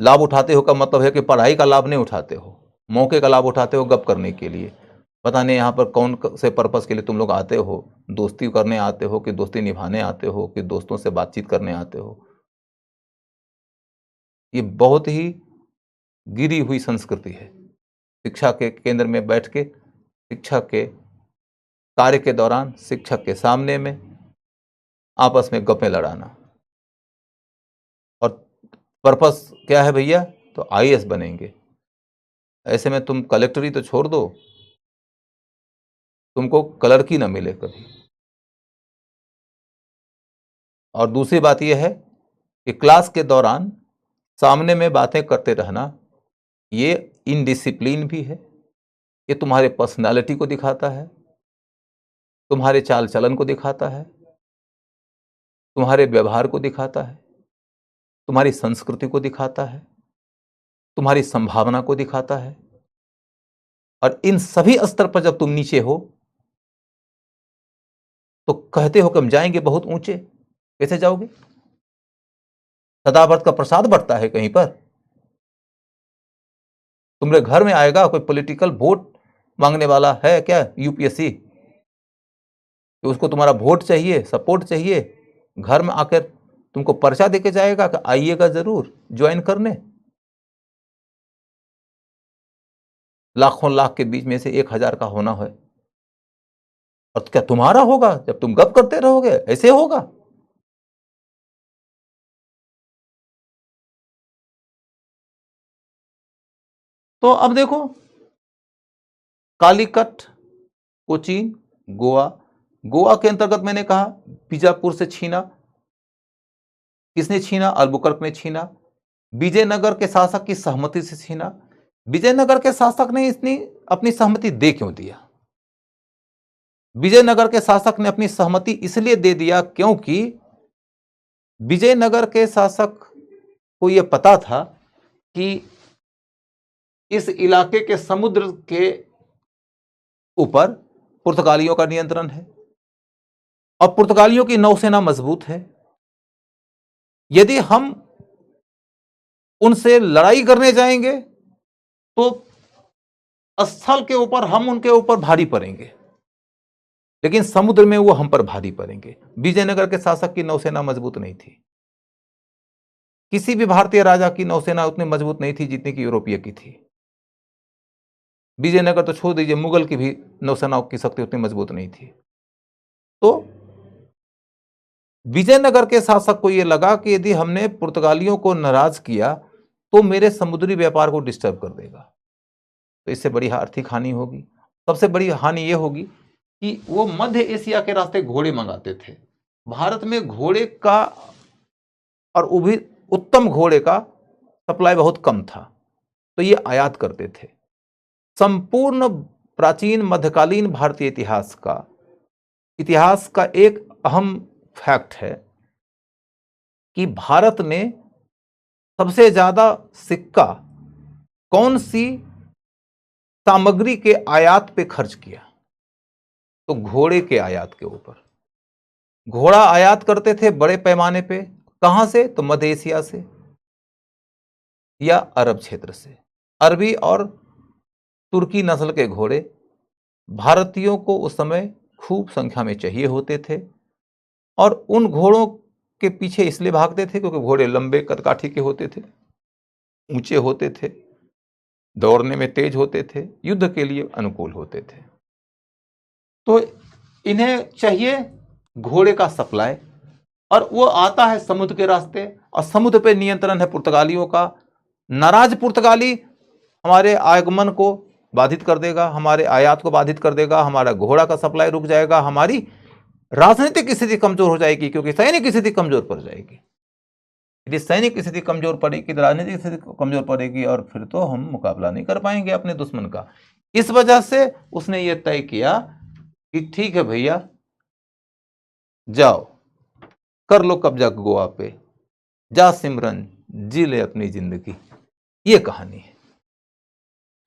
लाभ उठाते हो का मतलब है कि पढ़ाई का लाभ नहीं उठाते हो, मौके का लाभ उठाते हो गप करने के लिए। पता नहीं यहाँ पर कौन से पर्पस के लिए तुम लोग आते हो, दोस्ती करने आते हो कि दोस्ती निभाने आते हो कि दोस्तों से बातचीत करने आते हो। ये बहुत ही गिरी हुई संस्कृति है। शिक्षा के केंद्र में बैठ के शिक्षक के कार्य के दौरान शिक्षक के सामने में आपस में गप्पे लड़ाना। और पर्पस क्या है भैया? तो आईएएस बनेंगे। ऐसे में तुम कलेक्टरी तो छोड़ दो, तुमको क्लर्क ही ना मिले कभी। और दूसरी बात यह है कि क्लास के दौरान सामने में बातें करते रहना ये इनडिसिप्लिन भी है। ये तुम्हारे पर्सनालिटी को दिखाता है, तुम्हारे चाल चलन को दिखाता है, तुम्हारे व्यवहार को दिखाता है, तुम्हारी संस्कृति को दिखाता है, तुम्हारी संभावना को दिखाता है। और इन सभी स्तर पर जब तुम नीचे हो तो कहते हो कि हम जाएंगे बहुत ऊंचे। कैसे जाओगे? सदाव्रत का प्रसाद बढ़ता है कहीं पर? तुम्हारे घर में आएगा कोई पॉलिटिकल वोट मांगने वाला है क्या यूपीएससी कि उसको तुम्हारा वोट चाहिए, सपोर्ट चाहिए? घर में आकर तुमको पर्चा देके जाएगा कि आइएगा जरूर ज्वाइन करने। लाखों लाख के बीच में से 1000 का होना है। और क्या तुम्हारा होगा? जब तुम गप करते रहोगे ऐसे होगा। तो अब देखो, कालीकट, कोचीन, गोवा। गोवा के अंतर्गत मैंने कहा बीजापुर से छीना, किसने छीना? अल्बुकर्क ने छीना। विजयनगर के शासक की सहमति से छीना। विजयनगर के शासक ने इतनी अपनी सहमति दे क्यों दिया? विजयनगर के शासक ने अपनी सहमति इसलिए दे दिया क्योंकि विजयनगर के शासक को यह पता था कि इस इलाके के समुद्र के ऊपर पुर्तगालियों का नियंत्रण है और पुर्तगालियों की नौसेना मजबूत है। यदि हम उनसे लड़ाई करने जाएंगे तो स्थल के ऊपर हम उनके ऊपर भारी पड़ेंगे, लेकिन समुद्र में वो हम पर भारी पड़ेंगे। विजयनगर के शासक की नौसेना मजबूत नहीं थी। किसी भी भारतीय राजा की नौसेना उतनी मजबूत नहीं थी जितनी कि यूरोपीय की थी। विजयनगर तो छोड़ दीजिए, मुगल की भी नौसेनाओं की शक्ति उतनी मजबूत नहीं थी। तो विजयनगर के शासक को यह लगा कि यदि हमने पुर्तगालियों को नाराज किया तो मेरे समुद्री व्यापार को डिस्टर्ब कर देगा, तो इससे बड़ी आर्थिक हानि होगी। सबसे बड़ी हानि यह होगी कि वो मध्य एशिया के रास्ते घोड़े मंगाते थे। भारत में घोड़े का और वो भी उत्तम घोड़े का सप्लाई बहुत कम था, तो ये आयात करते थे। संपूर्ण प्राचीन मध्यकालीन भारतीय इतिहास का एक अहम फैक्ट है कि भारत ने सबसे ज्यादा सिक्का कौन सी सामग्री के आयात पे खर्च किया? तो घोड़े के आयात के ऊपर। घोड़ा आयात करते थे बड़े पैमाने पे। कहां से? तो मध्य एशिया से या अरब क्षेत्र से। अरबी और तुर्की नस्ल के घोड़े भारतीयों को उस समय खूब संख्या में चाहिए होते थे और उन घोड़ों के पीछे इसलिए भागते थे क्योंकि घोड़े लंबे कदकाठी के होते थे, ऊंचे होते थे, दौड़ने में तेज होते थे, युद्ध के लिए अनुकूल होते थे। तो इन्हें चाहिए घोड़े का सप्लाई और वो आता है समुद्र के रास्ते और समुद्र पे नियंत्रण है पुर्तगालियों का। नाराज पुर्तगाली हमारे आगमन को बाधित कर देगा, हमारे आयात को बाधित कर देगा, हमारा घोड़ा का सप्लाई रुक जाएगा, हमारी राजनीतिक स्थिति कमजोर हो जाएगी क्योंकि सैनिक स्थिति कमजोर पड़ जाएगी। यदि सैनिक स्थिति कमजोर पड़ेगी तो राजनीतिक स्थिति कमजोर पड़ेगी और फिर तो हम मुकाबला नहीं कर पाएंगे अपने दुश्मन का। इस वजह से उसने ये तय किया कि ठीक है भैया, जाओ कर लो कब्जा गोवा पे, जा सिमरन जी ले अपनी जिंदगी। ये कहानी है।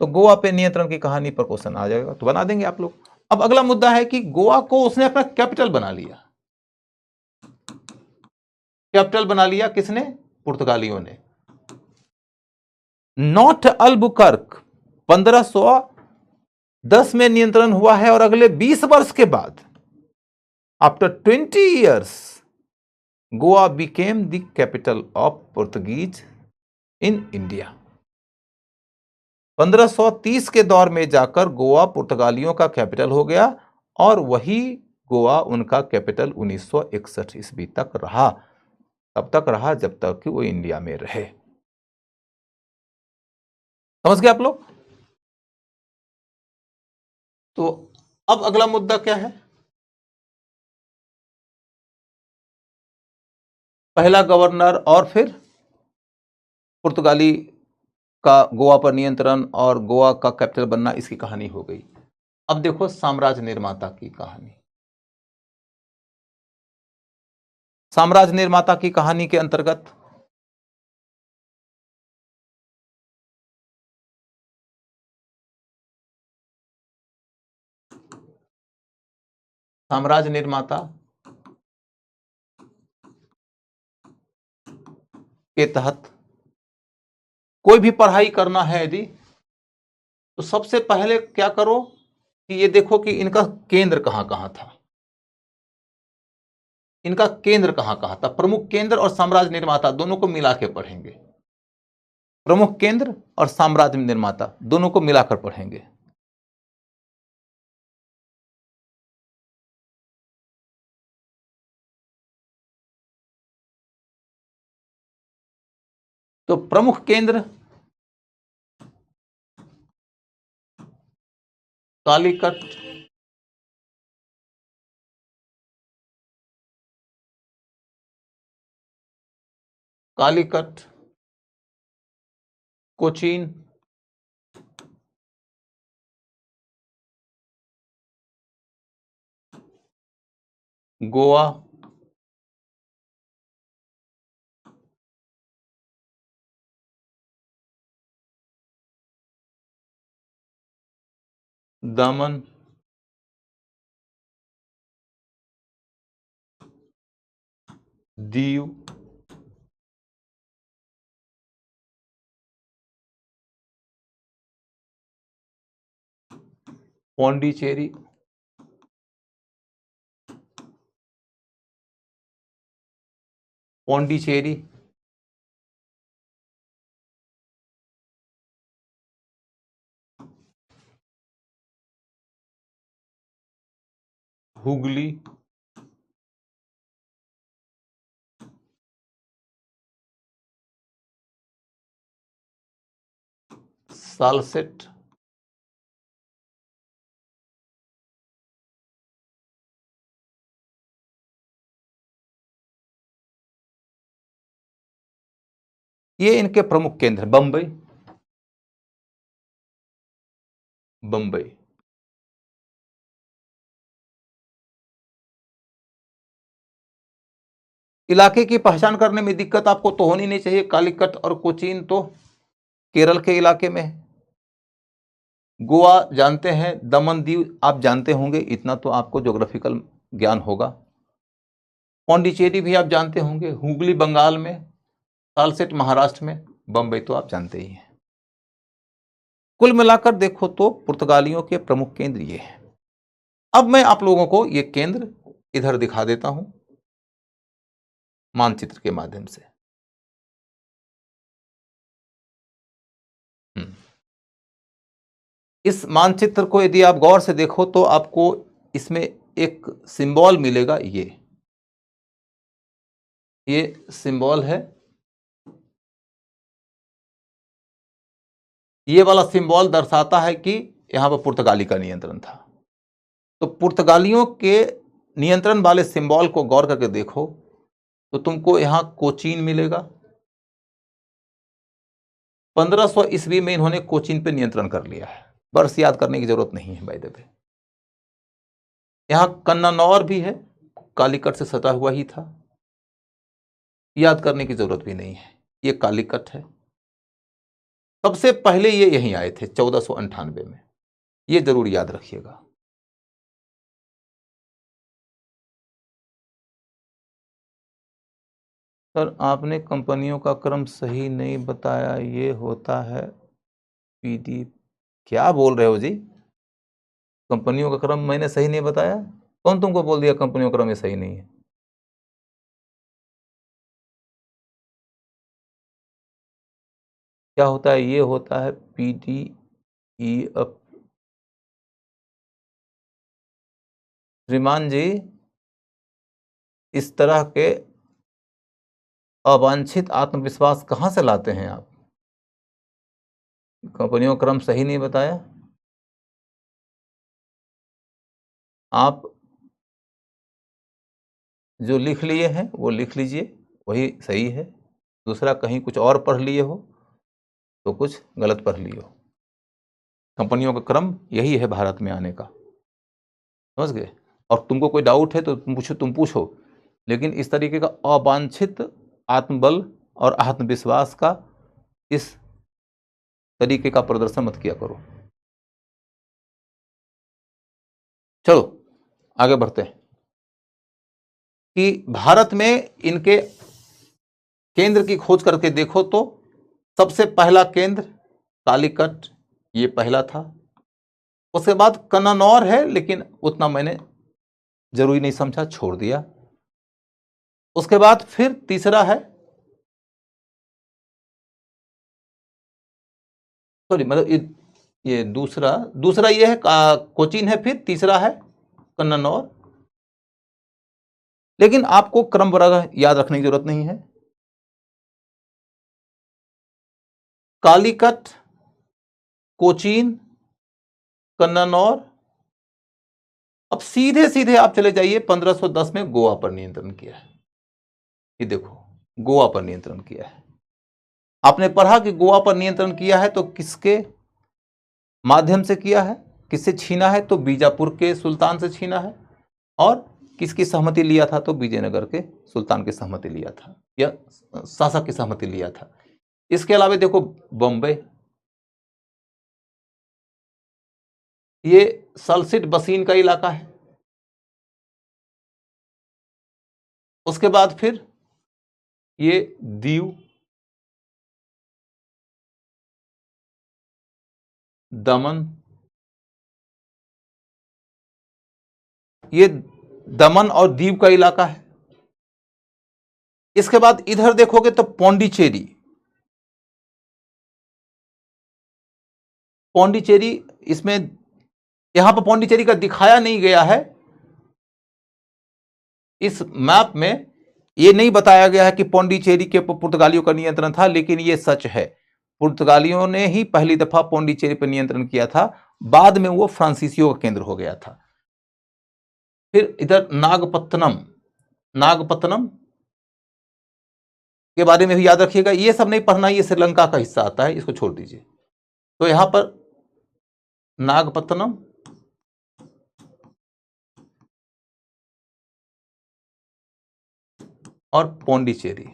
तो गोवा पे नियंत्रण की कहानी पर क्वेश्चन आ जाएगा तो बना देंगे आप लोग। अब अगला मुद्दा है कि गोवा को उसने अपना कैपिटल बना लिया। कैपिटल बना लिया किसने? पुर्तगालियों ने। नॉर्थ अल्बुकर्क 1510 में नियंत्रण हुआ है और अगले 20 वर्ष के बाद after 20 years Goa became the capital of Portuguese in India. 1530 के दौर में जाकर गोवा पुर्तगालियों का कैपिटल हो गया और वही गोवा उनका कैपिटल 1961 ईस्वी तक रहा। तब तक रहा जब तक कि वो इंडिया में रहे। समझ गए आप लोग? तो अब अगला मुद्दा क्या है? पहला गवर्नर और फिर पुर्तगाली का गोवा पर नियंत्रण और गोवा का कैपिटल बनना, इसकी कहानी हो गई। अब देखो साम्राज्य निर्माता की कहानी। साम्राज्य निर्माता की कहानी के अंतर्गत साम्राज्य निर्माता के तहत कोई भी पढ़ाई करना है यदि, तो सबसे पहले क्या करो कि ये देखो कि इनका केंद्र कहां कहां था। इनका केंद्र कहां कहां था। प्रमुख केंद्र और साम्राज्य निर्माता दोनों को मिला के पढ़ेंगे। प्रमुख केंद्र और साम्राज्य निर्माता दोनों को मिलाकर पढ़ेंगे। तो प्रमुख केंद्र कालीकट, कालीकट, कोचीन, गोवा, दमन, दीव, पौंडीचेरी, पौंडीचेरी, हुगली, सालसेट, ये इनके प्रमुख केंद्र। बंबई, बंबई, इलाके की पहचान करने में दिक्कत आपको तो होनी नहीं चाहिए। कालीकट और कोचीन तो केरल के इलाके में है। गोवा जानते हैं, दमन दीव आप जानते होंगे, इतना तो आपको ज्योग्राफिकल ज्ञान होगा। पौंडीचेरी भी आप जानते होंगे, हुगली बंगाल में, सालसेट महाराष्ट्र में, बंबई तो आप जानते ही हैं। कुल मिलाकर देखो तो पुर्तगालियों के प्रमुख केंद्र ये हैं। अब मैं आप लोगों को ये केंद्र इधर दिखा देता हूं मानचित्र के माध्यम से। इस मानचित्र को यदि आप गौर से देखो तो आपको इसमें एक सिंबल मिलेगा। ये सिंबल है। ये वाला सिंबल दर्शाता है कि यहां पर पुर्तगाली का नियंत्रण था। तो पुर्तगालियों के नियंत्रण वाले सिंबल को गौर करके देखो तो तुमको यहां कोचीन मिलेगा। 1500 ईस्वी में इन्होंने कोचीन पे नियंत्रण कर लिया है। वर्ष याद करने की जरूरत नहीं है बाय द वे। यहां कन्नानौर भी है, कालीकट से सटा हुआ ही था, याद करने की जरूरत भी नहीं है। ये कालीकट है। सबसे पहले ये यहीं आए थे 1498 में, ये जरूर याद रखिएगा। सर आपने कंपनियों का क्रम सही नहीं बताया, ये होता है पीडी। क्या बोल रहे हो जी? कंपनियों का क्रम मैंने सही नहीं बताया? कौन तुमको बोल दिया कंपनियों का क्रम ये सही नहीं है? क्या होता है? ये होता है पीडी ई अप। श्रीमान जी, इस तरह के अवांछित आत्मविश्वास कहां से लाते हैं आप? कंपनियों का क्रम सही नहीं बताया? आप जो लिख लिए हैं वो लिख लीजिए, वही सही है। दूसरा कहीं कुछ और पढ़ लिए हो तो कुछ गलत पढ़ लिए हो। कंपनियों का क्रम यही है भारत में आने का, समझ गए? और तुमको कोई डाउट है तो तुम पूछो, लेकिन इस तरीके का अवांछित आत्मबल और आत्मविश्वास का इस तरीके का प्रदर्शन मत किया करो। चलो आगे बढ़ते हैं कि भारत में इनके केंद्र की खोज करके देखो तो सबसे पहला केंद्र कालीकट, ये पहला था। उसके बाद कन्नानौर है, लेकिन उतना मैंने जरूरी नहीं समझा, छोड़ दिया। उसके बाद फिर तीसरा है, सॉरी मतलब ये दूसरा ये है कोचीन है, फिर तीसरा है कन्नानौर। लेकिन आपको क्रम वगैरह याद रखने की जरूरत नहीं है। कालीकट, कोचीन, कन्नानौर। अब सीधे सीधे आप चले जाइए, 1510 में गोवा पर नियंत्रण किया है। ये देखो गोवा पर नियंत्रण किया है। आपने पढ़ा कि गोवा पर नियंत्रण किया है तो किसके माध्यम से किया है, किससे छीना है, तो बीजापुर के सुल्तान से छीना है। और किसकी सहमति लिया था, तो विजयनगर के सुल्तान की सहमति लिया था या शासक की सहमति लिया था। इसके अलावा देखो बॉम्बे, ये सल्सिट बसीन का इलाका है। उसके बाद फिर ये दीव, दमन, ये दमन और दीव का इलाका है। इसके बाद इधर देखोगे तो पौंडीचेरी, पौंडीचेरी इसमें यहां पर पौंडीचेरी का दिखाया नहीं गया है इस मैप में। यह नहीं बताया गया है कि पौंडीचेरी के पुर्तगालियों का नियंत्रण था, लेकिन यह सच है, पुर्तगालियों ने ही पहली दफा पौंडीचेरी पर नियंत्रण किया था। बाद में वो फ्रांसीसियों का केंद्र हो गया था। फिर इधर नागपत्तनम, नागपत्तनम के बारे में भी याद रखिएगा। ये सब नहीं पढ़ना, ये श्रीलंका का हिस्सा आता है, इसको छोड़ दीजिए। तो यहां पर नागपत्तनम और पौंडीचेरी,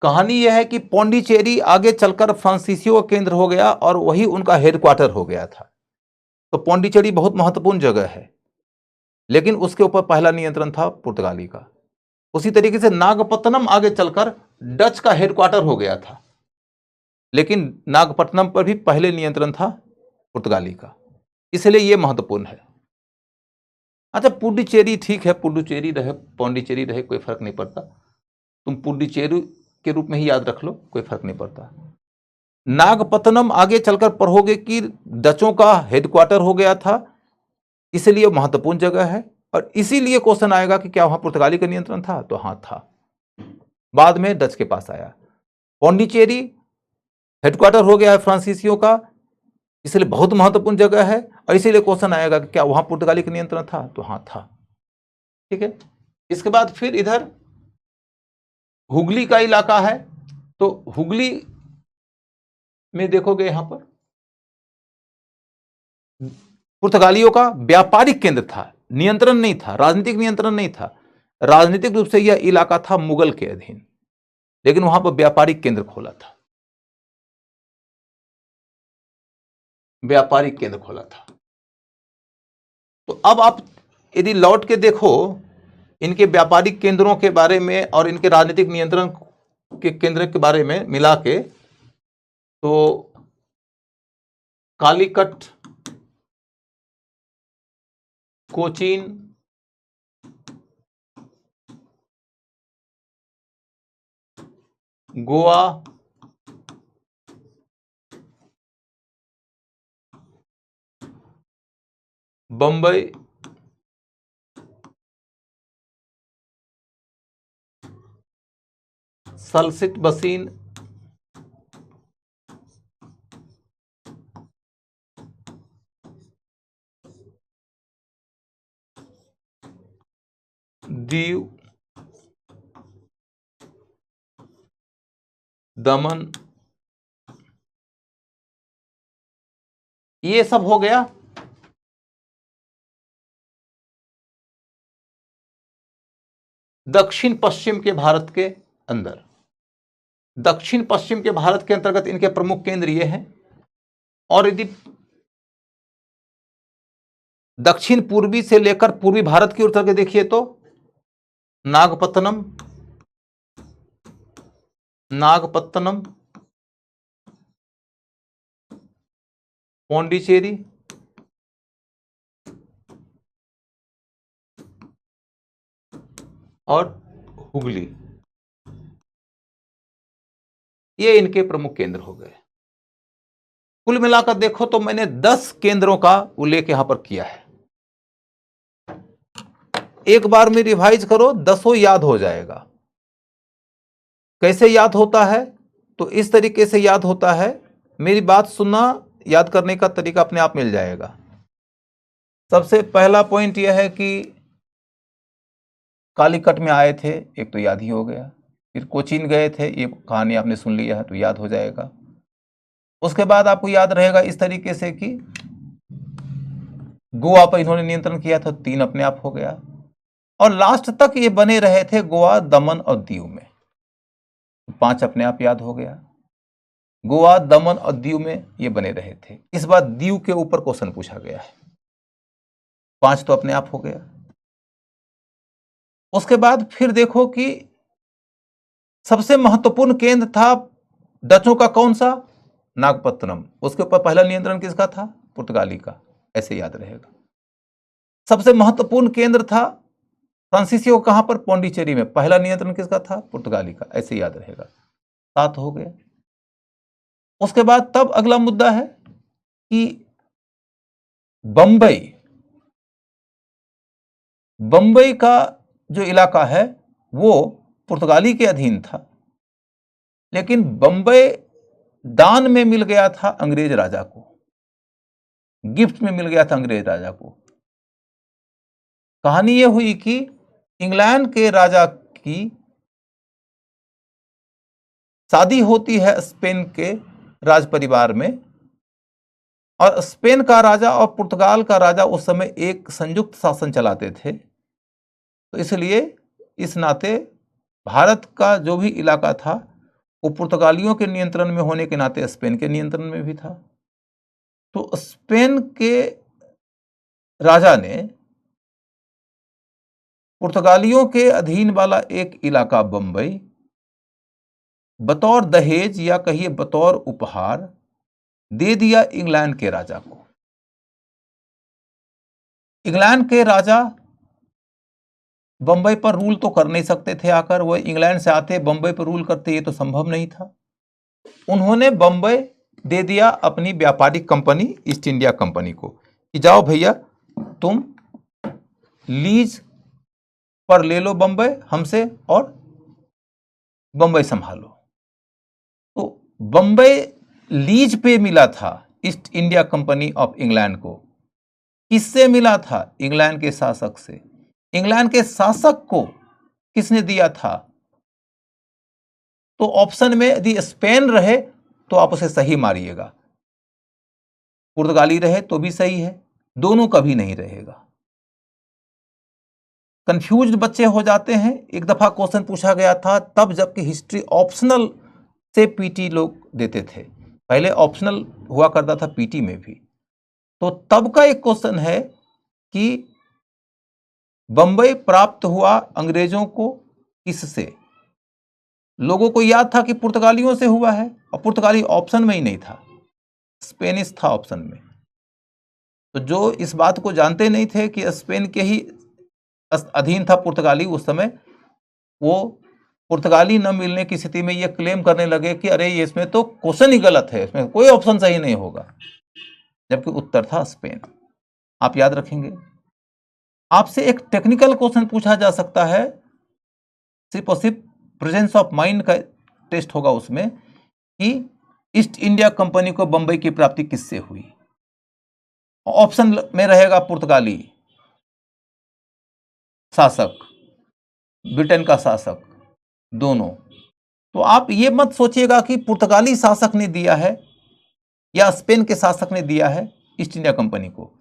कहानी यह है कि पौंडीचेरी आगे चलकर फ्रांसीसियों का केंद्र हो गया और वही उनका हेडक्वार्टर हो गया था। तो पौंडीचेरी बहुत महत्वपूर्ण जगह है, लेकिन उसके ऊपर पहला नियंत्रण था पुर्तगाली का। उसी तरीके से नागपत्तनम आगे चलकर डच का हेडक्वार्टर हो गया था, लेकिन नागपट्टनम पर भी पहले नियंत्रण था पुर्तगाली का, इसलिए यह महत्वपूर्ण है। अच्छा, पुडुचेरी ठीक है, पुडुचेरी रहे पौंडीचेरी रहे, कोई फर्क नहीं पड़ता, तुम पुडुचेरी के रूप में ही याद रख लो, कोई फर्क नहीं पड़ता। नागपत्तनम आगे चलकर पढ़ोगे कि डचों का हेडक्वार्टर हो गया था, इसलिए महत्वपूर्ण जगह है। और इसीलिए क्वेश्चन आएगा कि क्या वहां पुर्तगाली का नियंत्रण था, तो हां था, बाद में डच के पास आया। पौंडीचेरी हेडक्वार्टर हो गया है फ्रांसीसियों का, इसलिए बहुत महत्वपूर्ण जगह है। और इसीलिए क्वेश्चन आएगा कि क्या वहां पुर्तगाली का नियंत्रण था, तो हां था। ठीक है। इसके बाद फिर इधर हुगली का इलाका है। तो हुगली में देखोगे यहां पर पुर्तगालियों का व्यापारिक केंद्र था, नियंत्रण नहीं था, राजनीतिक नियंत्रण नहीं था। राजनीतिक रूप से यह इलाका था मुगल के अधीन, लेकिन वहां पर व्यापारिक केंद्र खोला था, व्यापारिक केंद्र खोला था। तो अब आप यदि लौट के देखो इनके व्यापारिक केंद्रों के बारे में और इनके राजनीतिक नियंत्रण के केंद्र के बारे में मिला के, तो कालीकट, कोचीन, गोवा, बंबई, सल्सिट बसीन, दीव, दमन, ये सब हो गया दक्षिण पश्चिम के भारत के अंदर। दक्षिण पश्चिम के भारत के अंतर्गत इनके प्रमुख केंद्र ये हैं। और यदि दक्षिण पूर्वी से लेकर पूर्वी भारत की ओर चल के देखिए तो नागपत्तनम, नागपत्तनम, पौंडीचेरी, और हुगली, ये इनके प्रमुख केंद्र हो गए। कुल मिलाकर देखो तो मैंने 10 केंद्रों का उल्लेख यहां पर किया है। एक बार में रिवाइज करो, 10 याद हो जाएगा। कैसे याद होता है, तो इस तरीके से याद होता है। मेरी बात सुनना, याद करने का तरीका अपने आप मिल जाएगा। सबसे पहला पॉइंट यह है कि कालीकट में आए थे, एक तो याद ही हो गया। फिर कोचीन गए थे, ये कहानी आपने सुन लिया है तो याद हो जाएगा। उसके बाद आपको याद रहेगा इस तरीके से कि गोवा पर इन्होंने नियंत्रण किया था, 3 अपने आप हो गया। और लास्ट तक ये बने रहे थे गोवा, दमन और दीव में, 5 अपने आप याद हो गया। गोवा, दमन और दीव में ये बने रहे थे। इस बार दीव के ऊपर क्वेश्चन पूछा गया है, 5 तो अपने आप हो गया। उसके बाद फिर देखो कि सबसे महत्वपूर्ण केंद्र था डचों का कौन सा, नागपत्तनम। उसके ऊपर पहला नियंत्रण किसका था, पुर्तगाली का, ऐसे याद रहेगा। सबसे महत्वपूर्ण केंद्र था फ्रांसीसियो, कहां पर, पौंडीचेरी में, पहला नियंत्रण किसका था, पुर्तगाली का, ऐसे याद रहेगा। 7 हो गया। उसके बाद तब अगला मुद्दा है कि बंबई का जो इलाका है वो पुर्तगाली के अधीन था, लेकिन बंबई दान में मिल गया था अंग्रेज राजा को, गिफ्ट में मिल गया था अंग्रेज राजा को। कहानी यह हुई कि इंग्लैंड के राजा की शादी होती है स्पेन के राज परिवार में, और स्पेन का राजा और पुर्तगाल का राजा उस समय एक संयुक्त शासन चलाते थे। तो इसलिए इस नाते भारत का जो भी इलाका था वो पुर्तगालियों के नियंत्रण में होने के नाते स्पेन के नियंत्रण में भी था। तो स्पेन के राजा ने पुर्तगालियों के अधीन वाला एक इलाका बंबई बतौर दहेज या कहिए बतौर उपहार दे दिया इंग्लैंड के राजा को। इंग्लैंड के राजा बंबई पर रूल तो कर नहीं सकते थे, आकर वो इंग्लैंड से आते बंबई पर रूल करते, ये तो संभव नहीं था। उन्होंने बंबई दे दिया अपनी व्यापारिक कंपनी ईस्ट इंडिया कंपनी को कि जाओ भैया तुम लीज पर ले लो बंबई हमसे और बंबई संभालो। तो बंबई लीज पे मिला था east India company of England को। किससे मिला था, इंग्लैंड के शासक से। इंग्लैंड के शासक को किसने दिया था, तो ऑप्शन में यदि स्पेन रहे तो आप उसे सही मारिएगा, पुर्तगाली रहे तो भी सही है, दोनों कभी नहीं रहेगा। कंफ्यूज्ड बच्चे हो जाते हैं। एक दफा क्वेश्चन पूछा गया था तब जबकि हिस्ट्री ऑप्शनल से पीटी लोग देते थे, पहले ऑप्शनल हुआ करता था पीटी में भी। तो तब का एक क्वेश्चन है कि बंबई प्राप्त हुआ अंग्रेजों को किससे। लोगों को याद था कि पुर्तगालियों से हुआ है, और पुर्तगाली ऑप्शन में ही नहीं था, स्पेनिश था ऑप्शन में। तो जो इस बात को जानते नहीं थे कि स्पेन के ही अधीन था पुर्तगाली उस समय, वो पुर्तगाली न मिलने की स्थिति में ये क्लेम करने लगे कि अरे ये इसमें तो क्वेश्चन ही गलत है, इसमें कोई ऑप्शन सही नहीं होगा, जबकि उत्तर था स्पेन। आप याद रखेंगे। आपसे एक टेक्निकल क्वेश्चन पूछा जा सकता है, सिर्फ और सिर्फ प्रेजेंस ऑफ माइंड का टेस्ट होगा उसमें, कि ईस्ट इंडिया कंपनी को बंबई की प्राप्ति किससे हुई। ऑप्शन में रहेगा पुर्तगाली शासक, ब्रिटेन का शासक, दोनों। तो आप ये मत सोचिएगा कि पुर्तगाली शासक ने दिया है या स्पेन के शासक ने दिया है ईस्ट इंडिया कंपनी को।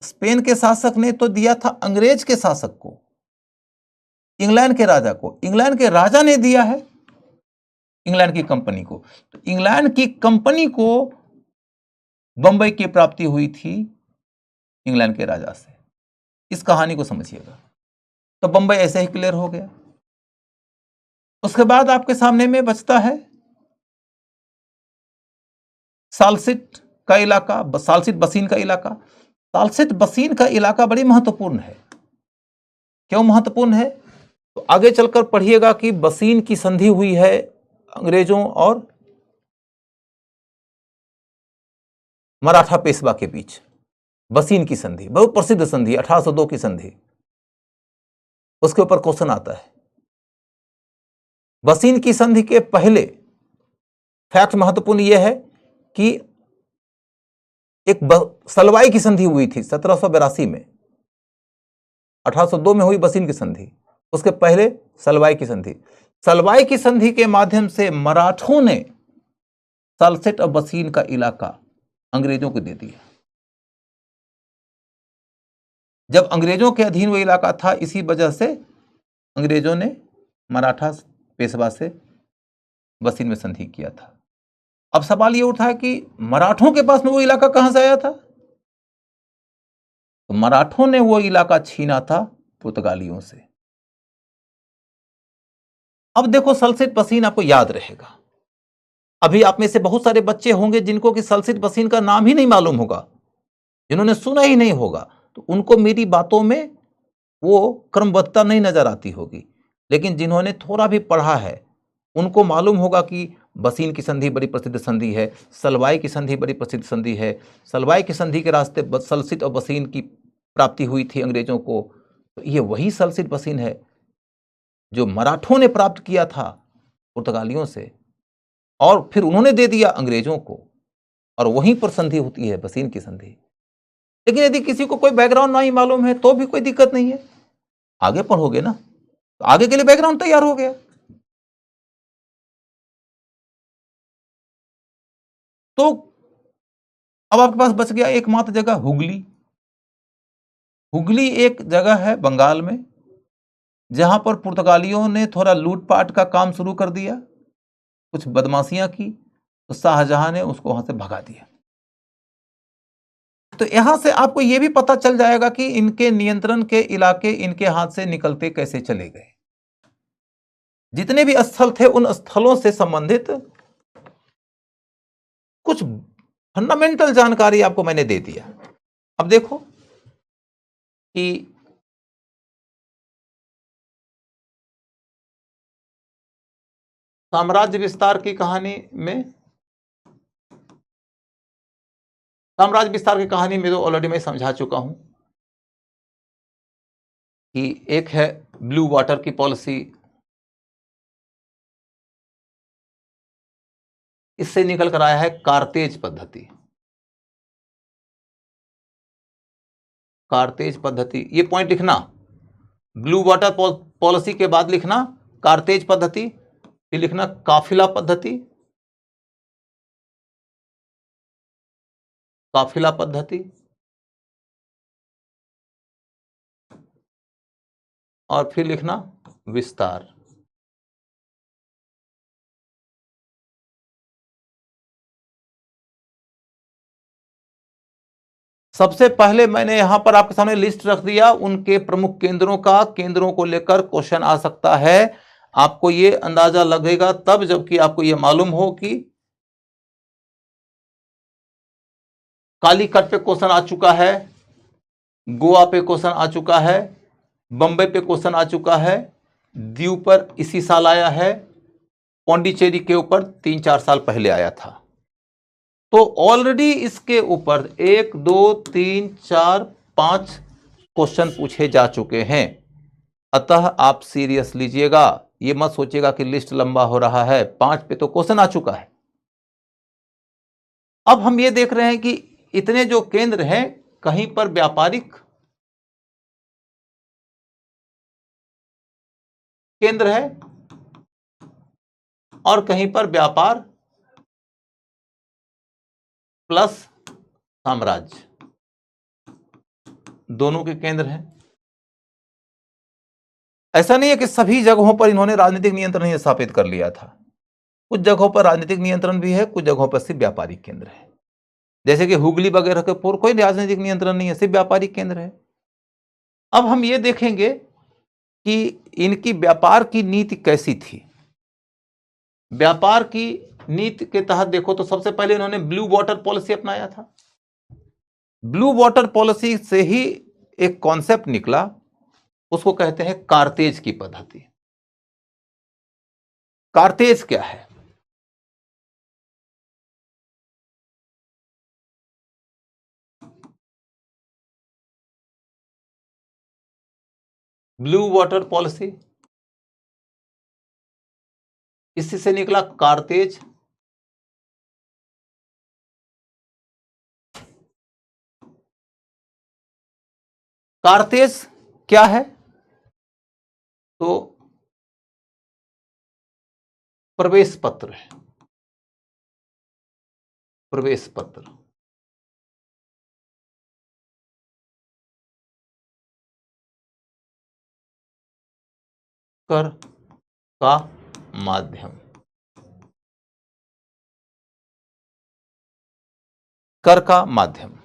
स्पेन के शासक ने तो दिया था अंग्रेज के शासक को, इंग्लैंड के राजा को। इंग्लैंड के राजा ने दिया है इंग्लैंड की कंपनी को। तो इंग्लैंड की कंपनी को बंबई की प्राप्ति हुई थी इंग्लैंड के राजा से। इस कहानी को समझिएगा। तो बंबई ऐसे ही क्लियर हो गया। उसके बाद आपके सामने में बचता है सालसिट का इलाका, सालसिट बसीन का इलाका। सालसिट बसीन का इलाका बड़ी महत्वपूर्ण है। क्यों महत्वपूर्ण है, तो आगे चलकर पढ़िएगा कि बसीन की संधि हुई है अंग्रेजों और मराठा पेशवा के बीच। बसीन की संधि बहुत प्रसिद्ध संधि, 1802 की संधि, उसके ऊपर क्वेश्चन आता है। बसीन की संधि के पहले फैक्ट महत्वपूर्ण यह है कि एक सलवाई की संधि हुई थी 1782 में, 1802 में हुई बसीन की संधि, उसके पहले सलवाई की संधि। सलवाई की संधि के माध्यम से मराठों ने सालसेट और बसीन का इलाका अंग्रेजों को दे दिया। जब अंग्रेजों के अधीन वो इलाका था, इसी वजह से अंग्रेजों ने मराठा पेशवा से बसीन में संधि किया था। अब सवाल ये उठा कि मराठों के पास में वो इलाका कहां से आया था? तो मराठों ने वो इलाका छीना था पुर्तगालियों से। अब देखो, सलसेट बसीन आपको याद रहेगा। अभी आप में से बहुत सारे बच्चे होंगे जिनको कि सलसेट बसीन का नाम ही नहीं मालूम होगा, जिन्होंने सुना ही नहीं होगा, तो उनको मेरी बातों में वो क्रमबद्धता नहीं नजर आती होगी। लेकिन जिन्होंने थोड़ा भी पढ़ा है उनको मालूम होगा कि बसीन की संधि बड़ी प्रसिद्ध संधि है, सलवाई की संधि बड़ी प्रसिद्ध संधि है। सलवाई की संधि के रास्ते सलसित और बसीन की प्राप्ति हुई थी अंग्रेजों को। तो ये वही सलसित बसीन है जो मराठों ने प्राप्त किया था पुर्तगालियों से, और फिर उन्होंने दे दिया अंग्रेजों को, और वहीं पर संधि होती है बसीन की संधि। लेकिन यदि किसी को कोई बैकग्राउंड नहीं मालूम है तो भी कोई दिक्कत नहीं है, आगे पढ़ोगे ना, तो आगे के लिए बैकग्राउंड तैयार हो गया। तो अब आपके पास बच गया एकमात्र जगह, हुगली। हुगली एक जगह है बंगाल में जहां पर पुर्तगालियों ने थोड़ा लूटपाट का काम शुरू कर दिया, कुछ बदमाशियां की, तो शाहजहां ने उसको वहां से भगा दिया। तो यहां से आपको यह भी पता चल जाएगा कि इनके नियंत्रण के इलाके इनके हाथ से निकलते कैसे चले गए। जितने भी स्थल थे उन स्थलों से संबंधित कुछ फंडामेंटल जानकारी आपको मैंने दे दिया। अब देखो कि साम्राज्य विस्तार की कहानी में, साम्राज्य विस्तार की कहानी में तो ऑलरेडी मैं समझा चुका हूं कि एक है ब्लू वाटर की पॉलिसी, इससे निकल कर आया है कारतेज पद्धति। कारतेज पद्धति, ये पॉइंट लिखना, ब्लू वाटर पॉलिसी के बाद लिखना कारतेज पद्धति, फिर लिखना काफिला पद्धति, काफिला पद्धति, और फिर लिखना विस्तार। सबसे पहले मैंने यहां पर आपके सामने लिस्ट रख दिया उनके प्रमुख केंद्रों का, केंद्रों को लेकर क्वेश्चन आ सकता है। आपको यह अंदाजा लगेगा तब जबकि आपको यह मालूम हो कि कालीकट पे क्वेश्चन आ चुका है, गोवा पे क्वेश्चन आ चुका है, बंबई पे क्वेश्चन आ चुका है, दीव पर इसी साल आया है, पौंडीचेरी के ऊपर 3-4 साल पहले आया था। तो ऑलरेडी इसके ऊपर 1 2 3 4 5 क्वेश्चन पूछे जा चुके हैं। अतः आप सीरियस लीजिएगा, ये मत सोचिएगा कि लिस्ट लंबा हो रहा है, 5 पे तो क्वेश्चन आ चुका है। अब हम ये देख रहे हैं कि इतने जो केंद्र हैं, कहीं पर व्यापारिक केंद्र है और कहीं पर व्यापार प्लस साम्राज्य, दोनों के केंद्र हैं। ऐसा नहीं है कि सभी जगहों पर इन्होंने राजनीतिक नियंत्रण ही स्थापित कर लिया था। कुछ जगहों पर राजनीतिक नियंत्रण भी है, कुछ जगहों पर सिर्फ व्यापारिक केंद्र है। जैसे कि हुगली वगैरह के ऊपर कोई राजनीतिक नियंत्रण नहीं है, सिर्फ व्यापारिक केंद्र है। अब हम ये देखेंगे कि इनकी व्यापार की नीति कैसी थी। व्यापार की नीति के तहत देखो तो सबसे पहले इन्होंने ब्लू वाटर पॉलिसी अपनाया था। ब्लू वाटर पॉलिसी से ही एक कॉन्सेप्ट निकला, उसको कहते हैं कारतेज की पद्धति। कारतेज क्या है? ब्लू वाटर पॉलिसी, इसी से निकला कारतेज। कारतेज क्या है? तो प्रवेश पत्र है, प्रवेश पत्र। कर का माध्यम, कर का माध्यम।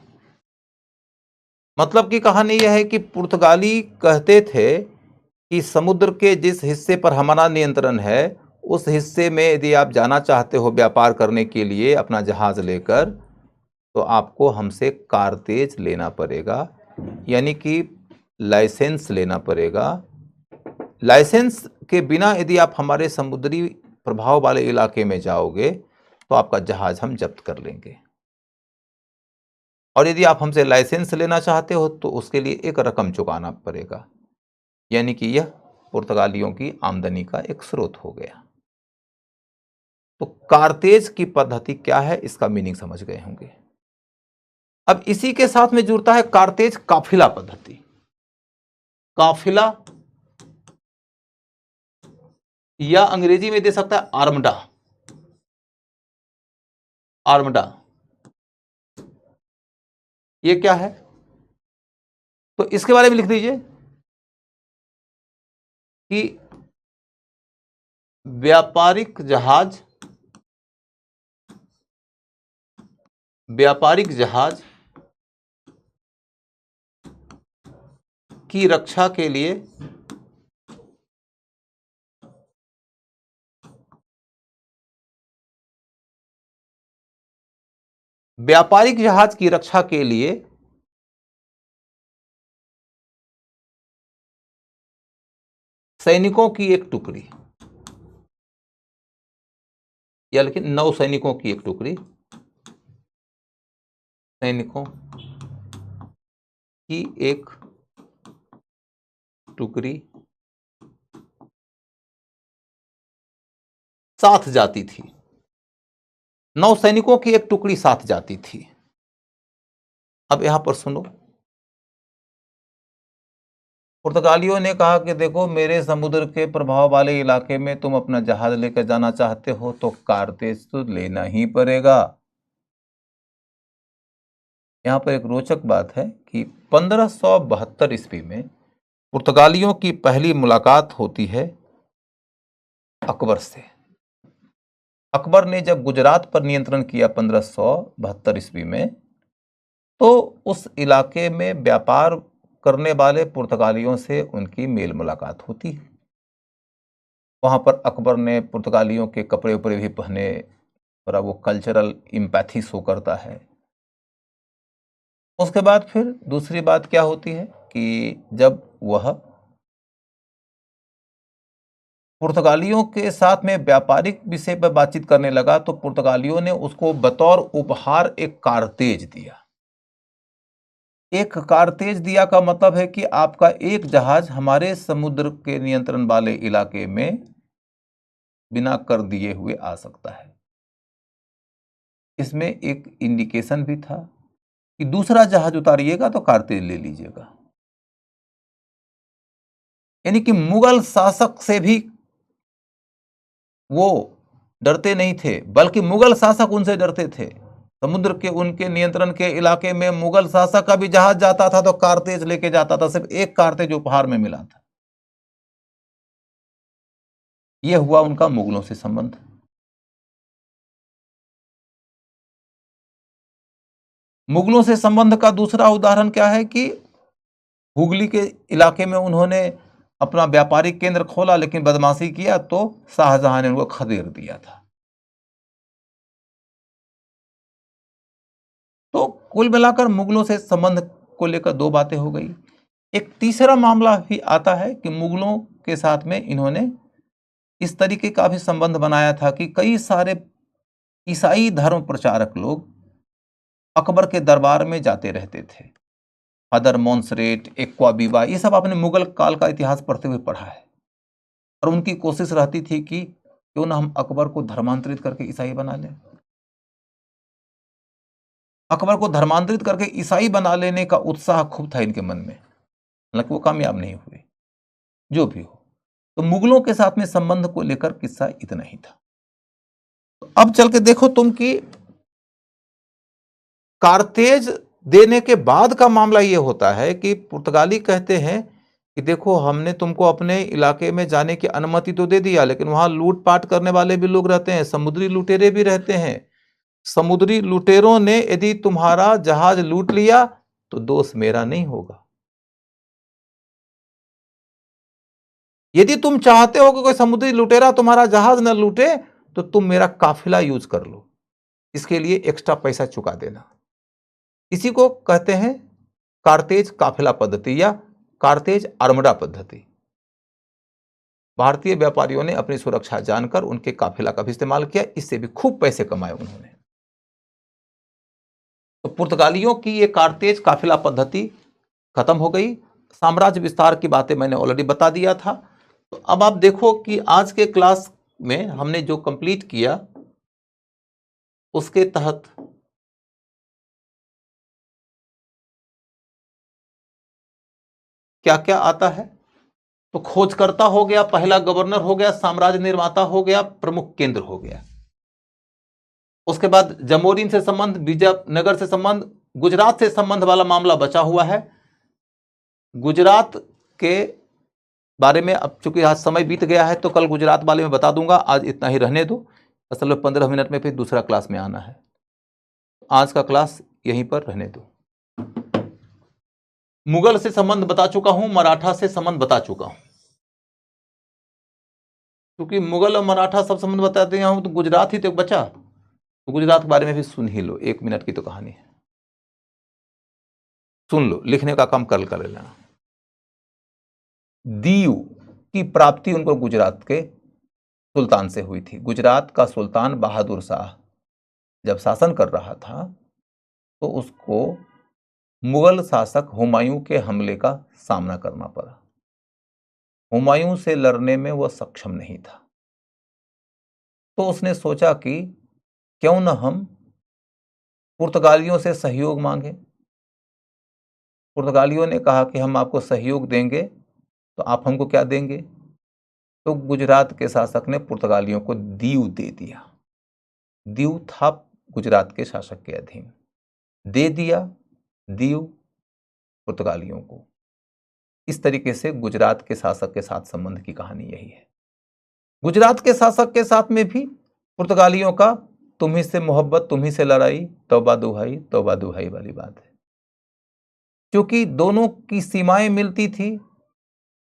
मतलब की कहानी यह है कि पुर्तगाली कहते थे कि समुद्र के जिस हिस्से पर हमारा नियंत्रण है उस हिस्से में यदि आप जाना चाहते हो व्यापार करने के लिए अपना जहाज लेकर, तो आपको हमसे कारतेज लेना पड़ेगा, यानी कि लाइसेंस लेना पड़ेगा। लाइसेंस के बिना यदि आप हमारे समुद्री प्रभाव वाले इलाके में जाओगे तो आपका जहाज हम जब्त कर लेंगे। और यदि आप हमसे लाइसेंस लेना चाहते हो तो उसके लिए एक रकम चुकाना पड़ेगा, यानी कि यह पुर्तगालियों की आमदनी का एक स्रोत हो गया। तो कारतेज की पद्धति क्या है, इसका मीनिंग समझ गए होंगे। अब इसी के साथ में जुड़ता है कारतेज काफिला पद्धति। काफिला या अंग्रेजी में दे सकता है आर्मडा, आर्मडा। ये क्या है? तो इसके बारे में लिख दीजिए कि व्यापारिक जहाज, व्यापारिक जहाज की रक्षा के लिए व्यापारिक जहाज की रक्षा के लिए सैनिकों की एक टुकड़ी, या लेकिन नौसैनिकों की एक टुकड़ी, सैनिकों की एक टुकड़ी साथ जाती थी। नौसैनिकों की एक टुकड़ी साथ जाती थी। अब यहां पर सुनो, पुर्तगालियों ने कहा कि देखो मेरे समुद्र के प्रभाव वाले इलाके में तुम अपना जहाज लेकर जाना चाहते हो तो कारतेज तो लेना ही पड़ेगा। यहां पर एक रोचक बात है कि 1572 ईस्वी में पुर्तगालियों की पहली मुलाकात होती है अकबर से। अकबर ने जब गुजरात पर नियंत्रण किया 1572 ईस्वी में, तो उस इलाके में व्यापार करने वाले पुर्तगालियों से उनकी मेल मुलाकात होती है। वहां पर अकबर ने पुर्तगालियों के कपड़े उपड़े भी पहने, थोड़ा वो कल्चरल इम्पैथी शो करता है। उसके बाद फिर दूसरी बात क्या होती है कि जब वह पुर्तगालियों के साथ में व्यापारिक विषय पर बातचीत करने लगा तो पुर्तगालियों ने उसको बतौर उपहार एक कारतेज दिया। एक कारतेज दिया का मतलब है कि आपका एक जहाज हमारे समुद्र के नियंत्रण वाले इलाके में बिना कर दिए हुए आ सकता है। इसमें एक इंडिकेशन भी था कि दूसरा जहाज उतारिएगा तो कारतेज ले लीजिएगा। यानी कि मुगल शासक से भी वो डरते नहीं थे, बल्कि मुगल शासक उनसे डरते थे। समुद्र के उनके नियंत्रण के इलाके में मुगल शासक का भी जहाज जाता था तो कारतेज लेके जाता था, सिर्फ एक कारतेज उपहार में मिला था। यह हुआ उनका मुगलों से संबंध। मुगलों से संबंध का दूसरा उदाहरण क्या है कि हुगली के इलाके में उन्होंने अपना व्यापारिक केंद्र खोला, लेकिन बदमाशी किया तो शाहजहां ने उनको खदेड़ दिया था। तो कुल मिलाकर मुगलों से संबंध को लेकर दो बातें हो गई। एक तीसरा मामला भी आता है कि मुगलों के साथ में इन्होंने इस तरीके का भी संबंध बनाया था कि कई सारे ईसाई धर्म प्रचारक लोग अकबर के दरबार में जाते रहते थे। फादर मोन्सरेट, एक्वा बीबा, ये सब आपने मुगल काल का इतिहास पढ़ते हुए पढ़ा है। और उनकी कोशिश रहती थी कि क्यों ना हम अकबर को धर्मांतरित करके ईसाई बना लें। अकबर को धर्मांतरित करके ईसाई बना लेने का उत्साह खूब था इनके मन में। हालांकि वो कामयाब नहीं हुए। जो भी हो, तो मुगलों के साथ में संबंध को लेकर किस्सा इतना ही था। तो अब चल के देखो तुम कि कारतेज देने के बाद का मामला यह होता है कि पुर्तगाली कहते हैं कि देखो हमने तुमको अपने इलाके में जाने की अनुमति तो दे दिया, लेकिन वहां लूटपाट करने वाले भी लोग रहते हैं, समुद्री लुटेरे भी रहते हैं। समुद्री लुटेरों ने यदि तुम्हारा जहाज लूट लिया तो दोष मेरा नहीं होगा। यदि तुम चाहते हो कि कोई समुद्री लुटेरा तुम्हारा जहाज न लूटे तो तुम मेरा काफिला यूज कर लो, इसके लिए एक्स्ट्रा पैसा चुका देना। इसी को कहते हैं कारतेज काफिला पद्धति या कारतेज आर्मडा पद्धति। भारतीय व्यापारियों ने अपनी सुरक्षा जानकर उनके काफिला का भी इस्तेमाल किया, इससे भी खूब पैसे कमाए उन्होंने। तो पुर्तगालियों की ये कारतेज काफिला पद्धति खत्म हो गई। साम्राज्य विस्तार की बातें मैंने ऑलरेडी बता दिया था। तो अब आप देखो कि आज के क्लास में हमने जो कंप्लीट किया उसके तहत क्या क्या आता है। तो खोजकर्ता हो गया, पहला गवर्नर हो गया, साम्राज्य निर्माता हो गया, प्रमुख केंद्र हो गया। उसके बाद जमोरिन से संबंध, विजयनगर से संबंध, गुजरात से संबंध वाला मामला बचा हुआ है। गुजरात के बारे में अब चूंकि आज समय बीत गया है तो कल गुजरात वाले में बता दूंगा, आज इतना ही रहने दो। असल में 15 मिनट में फिर दूसरा क्लास में आना है। आज का क्लास यहीं पर रहने दो। मुगल से संबंध बता चुका हूं, मराठा से संबंध बता चुका हूं। क्योंकि मुगल और मराठा सब संबंध बताते हैं तो गुजरात ही तो बचा, तो गुजरात के बारे में भी सुन ही लो। 1 मिनट की तो कहानी है, सुन लो। लिखने का काम कल कर लेना। दीव की प्राप्ति उनको गुजरात के सुल्तान से हुई थी। गुजरात का सुल्तान बहादुर शाह जब शासन कर रहा था तो उसको मुगल शासक हुमायूं के हमले का सामना करना पड़ा। हुमायूं से लड़ने में वह सक्षम नहीं था, तो उसने सोचा कि क्यों न हम पुर्तगालियों से सहयोग मांगे। पुर्तगालियों ने कहा कि हम आपको सहयोग देंगे, तो आप हमको क्या देंगे? तो गुजरात के शासक ने पुर्तगालियों को दीव दे दिया। दीव था गुजरात के शासक के अधीन, दे दिया दीव पुर्तगालियों को। इस तरीके से गुजरात के शासक के साथ संबंध की कहानी यही है। गुजरात के शासक के साथ में भी पुर्तगालियों का तुम्ही से मोहब्बत तुम्ही से लड़ाई, तौबा दुहाई वाली बात है। क्योंकि दोनों की सीमाएं मिलती थी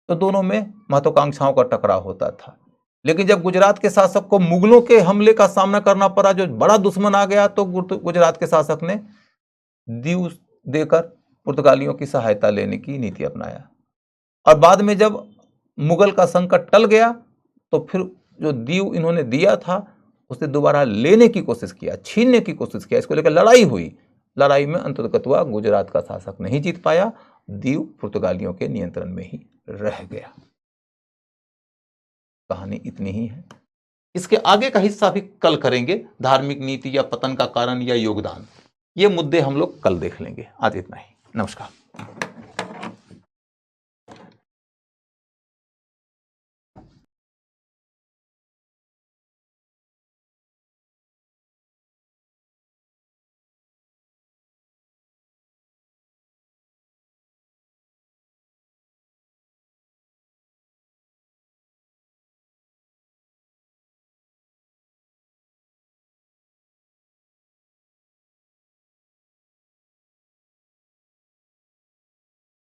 तो दोनों में महत्वाकांक्षाओं का टकराव होता था। लेकिन जब गुजरात के शासक को मुगलों के हमले का सामना करना पड़ा, जो बड़ा दुश्मन आ गया, तो गुजरात के शासक ने दीव देकर पुर्तगालियों की सहायता लेने की नीति अपनाया। और बाद में जब मुगल का संकट टल गया तो फिर जो दीव इन्होंने दिया था उसे दोबारा लेने की कोशिश किया, छीनने की कोशिश किया। इसको लेकर लड़ाई हुई। लड़ाई में अंततः गुजरात का शासक नहीं जीत पाया, दीव पुर्तगालियों के नियंत्रण में ही रह गया। कहानी इतनी ही है। इसके आगे का हिस्सा भी कल करेंगे। धार्मिक नीति या पतन का कारण या योगदान, ये मुद्दे हम लोग कल देख लेंगे। आज इतना ही। नमस्कार।